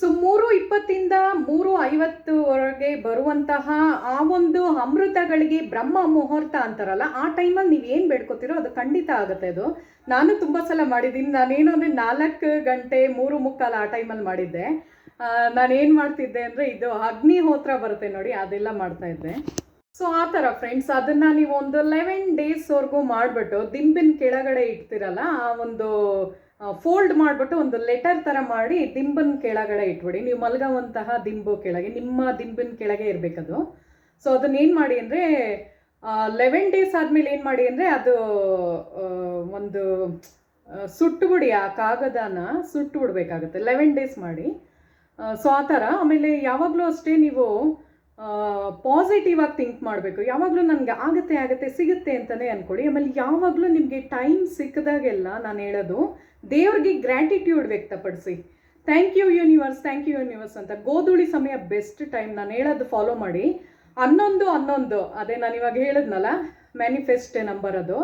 ಸೊ 3:20ರಿಂದ 3:50ವರೆಗೆ ಬರುವಂತಹ ಆ ಒಂದು ಅಮೃತಗಳಿಗೆ ಬ್ರಹ್ಮ ಮುಹೂರ್ತ ಅಂತಾರಲ್ಲ, ಆ ಟೈಮಲ್ಲಿ ನೀವು ಏನು ಬೇಡ್ಕೋತೀರೋ ಅದು ಖಂಡಿತ ಆಗುತ್ತೆ. ಅದು ನಾನು ತುಂಬ ಸಲ ಮಾಡಿದ್ದೀನಿ. ನಾನೇನು ಅಂದರೆ 4 ಗಂಟೆ 3:45 ಆ ಟೈಮಲ್ಲಿ ಮಾಡಿದ್ದೆ. ನಾನೇನು ಮಾಡ್ತಿದ್ದೆ ಅಂದರೆ ಇದು ಅಗ್ನಿಹೋತ್ರ ಬರುತ್ತೆ ನೋಡಿ, ಅದೆಲ್ಲ ಮಾಡ್ತಾಯಿದ್ದೆ. ಸೊ ಆ ಥರ ಫ್ರೆಂಡ್ಸ್, ಅದನ್ನು ನೀವು ಒಂದು 11 ಡೇಸ್ವರೆಗೂ ಮಾಡಿಬಿಟ್ಟು ದಿಂಬಿನ ಕೆಳಗಡೆ ಇಡ್ತೀರಲ್ಲ, ಆ ಒಂದು ಫೋಲ್ಡ್ ಮಾಡಿಬಿಟ್ಟು ಒಂದು ಲೆಟರ್ ಥರ ಮಾಡಿ ದಿಂಬಿನ ಕೆಳಗಡೆ ಇಟ್ಬಿಡಿ. ನೀವು ಮಲಗುವಂತಹ ದಿಂಬು ಕೆಳಗೆ, ನಿಮ್ಮ ದಿಂಬಿನ ಕೆಳಗೆ ಇರಬೇಕದು. ಸೊ ಅದನ್ನೇನು ಮಾಡಿ ಅಂದರೆ 11 ಡೇಸ್ ಆದಮೇಲೆ ಏನು ಮಾಡಿ ಅಂದರೆ ಅದು ಒಂದು ಸುಟ್ಟುಬಿಡಿ, ಆ ಕಾಗದನ ಸುಟ್ಟುಬಿಡ್ಬೇಕಾಗುತ್ತೆ. 11 ಡೇಸ್ ಮಾಡಿ. ಸೊ ಆ ಥರ. ಆಮೇಲೆ ಯಾವಾಗಲೂ ಅಷ್ಟೇ ನೀವು ಪಾಸಿಟಿವ್ ಆಗಿ ಥಿಂಕ್ ಮಾಡಬೇಕು. ಯಾವಾಗಲೂ ನನಗೆ ಆಗುತ್ತೆ ಸಿಗುತ್ತೆ ಅಂತಲೇ ಅಂದ್ಕೊಳ್ಳಿ. ಆಮೇಲೆ ಯಾವಾಗಲೂ ನಿಮಗೆ ಟೈಮ್ ಸಿಕ್ಕಿದಾಗೆಲ್ಲ ನಾನು ಹೇಳೋದು, ದೇವ್ರಿಗೆ ಗ್ರ್ಯಾಟಿಟ್ಯೂಡ್ ವ್ಯಕ್ತಪಡಿಸಿ. ಥ್ಯಾಂಕ್ ಯು ಯೂನಿವರ್ಸ್ ಅಂತ. ಗೋಧೂಳಿ ಸಮಯ ಬೆಸ್ಟ್ ಟೈಮ್, ನಾನು ಹೇಳೋದು ಫಾಲೋ ಮಾಡಿ. 11 ಅದೇ ನಾನು ಇವಾಗ ಹೇಳಿದ್ನಲ್ಲ ಮ್ಯಾನಿಫೆಸ್ಟ್ ನಂಬರ್, ಅದು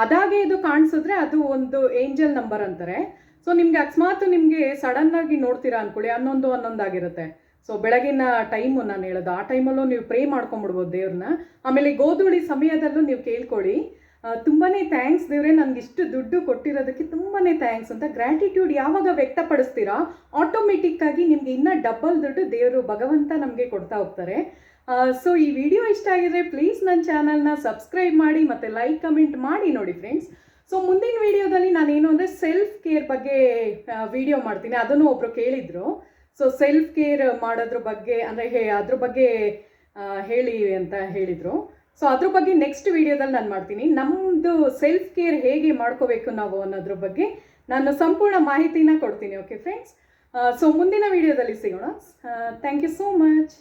ಅದಾಗೆ ಇದು ಕಾಣಿಸಿದ್ರೆ ಅದು ಒಂದು ಏಂಜಲ್ ನಂಬರ್ ಅಂತಾರೆ. ಸೊ ನಿಮಗೆ ಅಕಸ್ಮಾತ್ ನಿಮಗೆ ಸಡನ್ನಾಗಿ ನೋಡ್ತೀರಾ ಅಂದ್ಕೊಳ್ಳಿ, 11 ಆಗಿರುತ್ತೆ. ಸೊ ಬೆಳಗಿನ ಟೈಮು ನಾನು ಹೇಳೋದು, ಆ ಟೈಮಲ್ಲೂ ನೀವು ಪ್ರೇ ಮಾಡ್ಕೊಂಬಿಡ್ಬೋದು ದೇವ್ರನ್ನ. ಆಮೇಲೆ ಗೋಧೂಳಿ ಸಮಯದಲ್ಲೂ ನೀವು ಕೇಳ್ಕೊಳ್ಳಿ, ತುಂಬಾ ಥ್ಯಾಂಕ್ಸ್ ದೇವ್ರೆ, ನನಗಿಷ್ಟು ದುಡ್ಡು ಕೊಟ್ಟಿರೋದಕ್ಕೆ ತುಂಬಾ ಥ್ಯಾಂಕ್ಸ್ ಅಂತ ಗ್ರ್ಯಾಟಿಟ್ಯೂಡ್ ಯಾವಾಗ ವ್ಯಕ್ತಪಡಿಸ್ತೀರಾ ಆಟೋಮೆಟಿಕ್ಕಾಗಿ ನಿಮಗೆ ಇನ್ನೂ ಡಬಲ್ ದುಡ್ಡು ದೇವರು ಭಗವಂತ ನಮಗೆ ಕೊಡ್ತಾ ಹೋಗ್ತಾರೆ. ಸೊ ಈ ವಿಡಿಯೋ ಇಷ್ಟ ಆಗಿದ್ರೆ ಪ್ಲೀಸ್ ನನ್ನ ಚಾನಲ್ನ ಸಬ್ಸ್ಕ್ರೈಬ್ ಮಾಡಿ ಮತ್ತು ಲೈಕ್ ಕಮೆಂಟ್ ಮಾಡಿ ನೋಡಿ ಫ್ರೆಂಡ್ಸ್. ಸೊ ಮುಂದಿನ ವಿಡಿಯೋದಲ್ಲಿ ನಾನೇನು ಅಂದರೆ ಸೆಲ್ಫ್ ಕೇರ್ ಬಗ್ಗೆ ವಿಡಿಯೋ ಮಾಡ್ತೀನಿ. ಅದನ್ನು ಒಬ್ಬರು ಕೇಳಿದರು. ಸೊ ಸೆಲ್ಫ್ ಕೇರ್ ಮಾಡೋದ್ರ ಬಗ್ಗೆ ಅಂದರೆ ಅದ್ರ ಬಗ್ಗೆ ಹೇಳಿ ಅಂತ ಹೇಳಿದರು. ಸೊ ಅದ್ರ ಬಗ್ಗೆ ನೆಕ್ಸ್ಟ್ ವಿಡಿಯೋದಲ್ಲಿ ನಾನು ಮಾಡ್ತೀನಿ. ನಮ್ಮದು ಸೆಲ್ಫ್ ಕೇರ್ ಹೇಗೆ ಮಾಡ್ಕೋಬೇಕು ನಾವು ಅನ್ನೋದ್ರ ಬಗ್ಗೆ ನಾನು ಸಂಪೂರ್ಣ ಮಾಹಿತಿನ ಕೊಡ್ತೀನಿ. ಓಕೆ ಫ್ರೆಂಡ್ಸ್, ಸೊ ಮುಂದಿನ ವಿಡಿಯೋದಲ್ಲಿ ಸಿಗೋಣ. Thank you so much.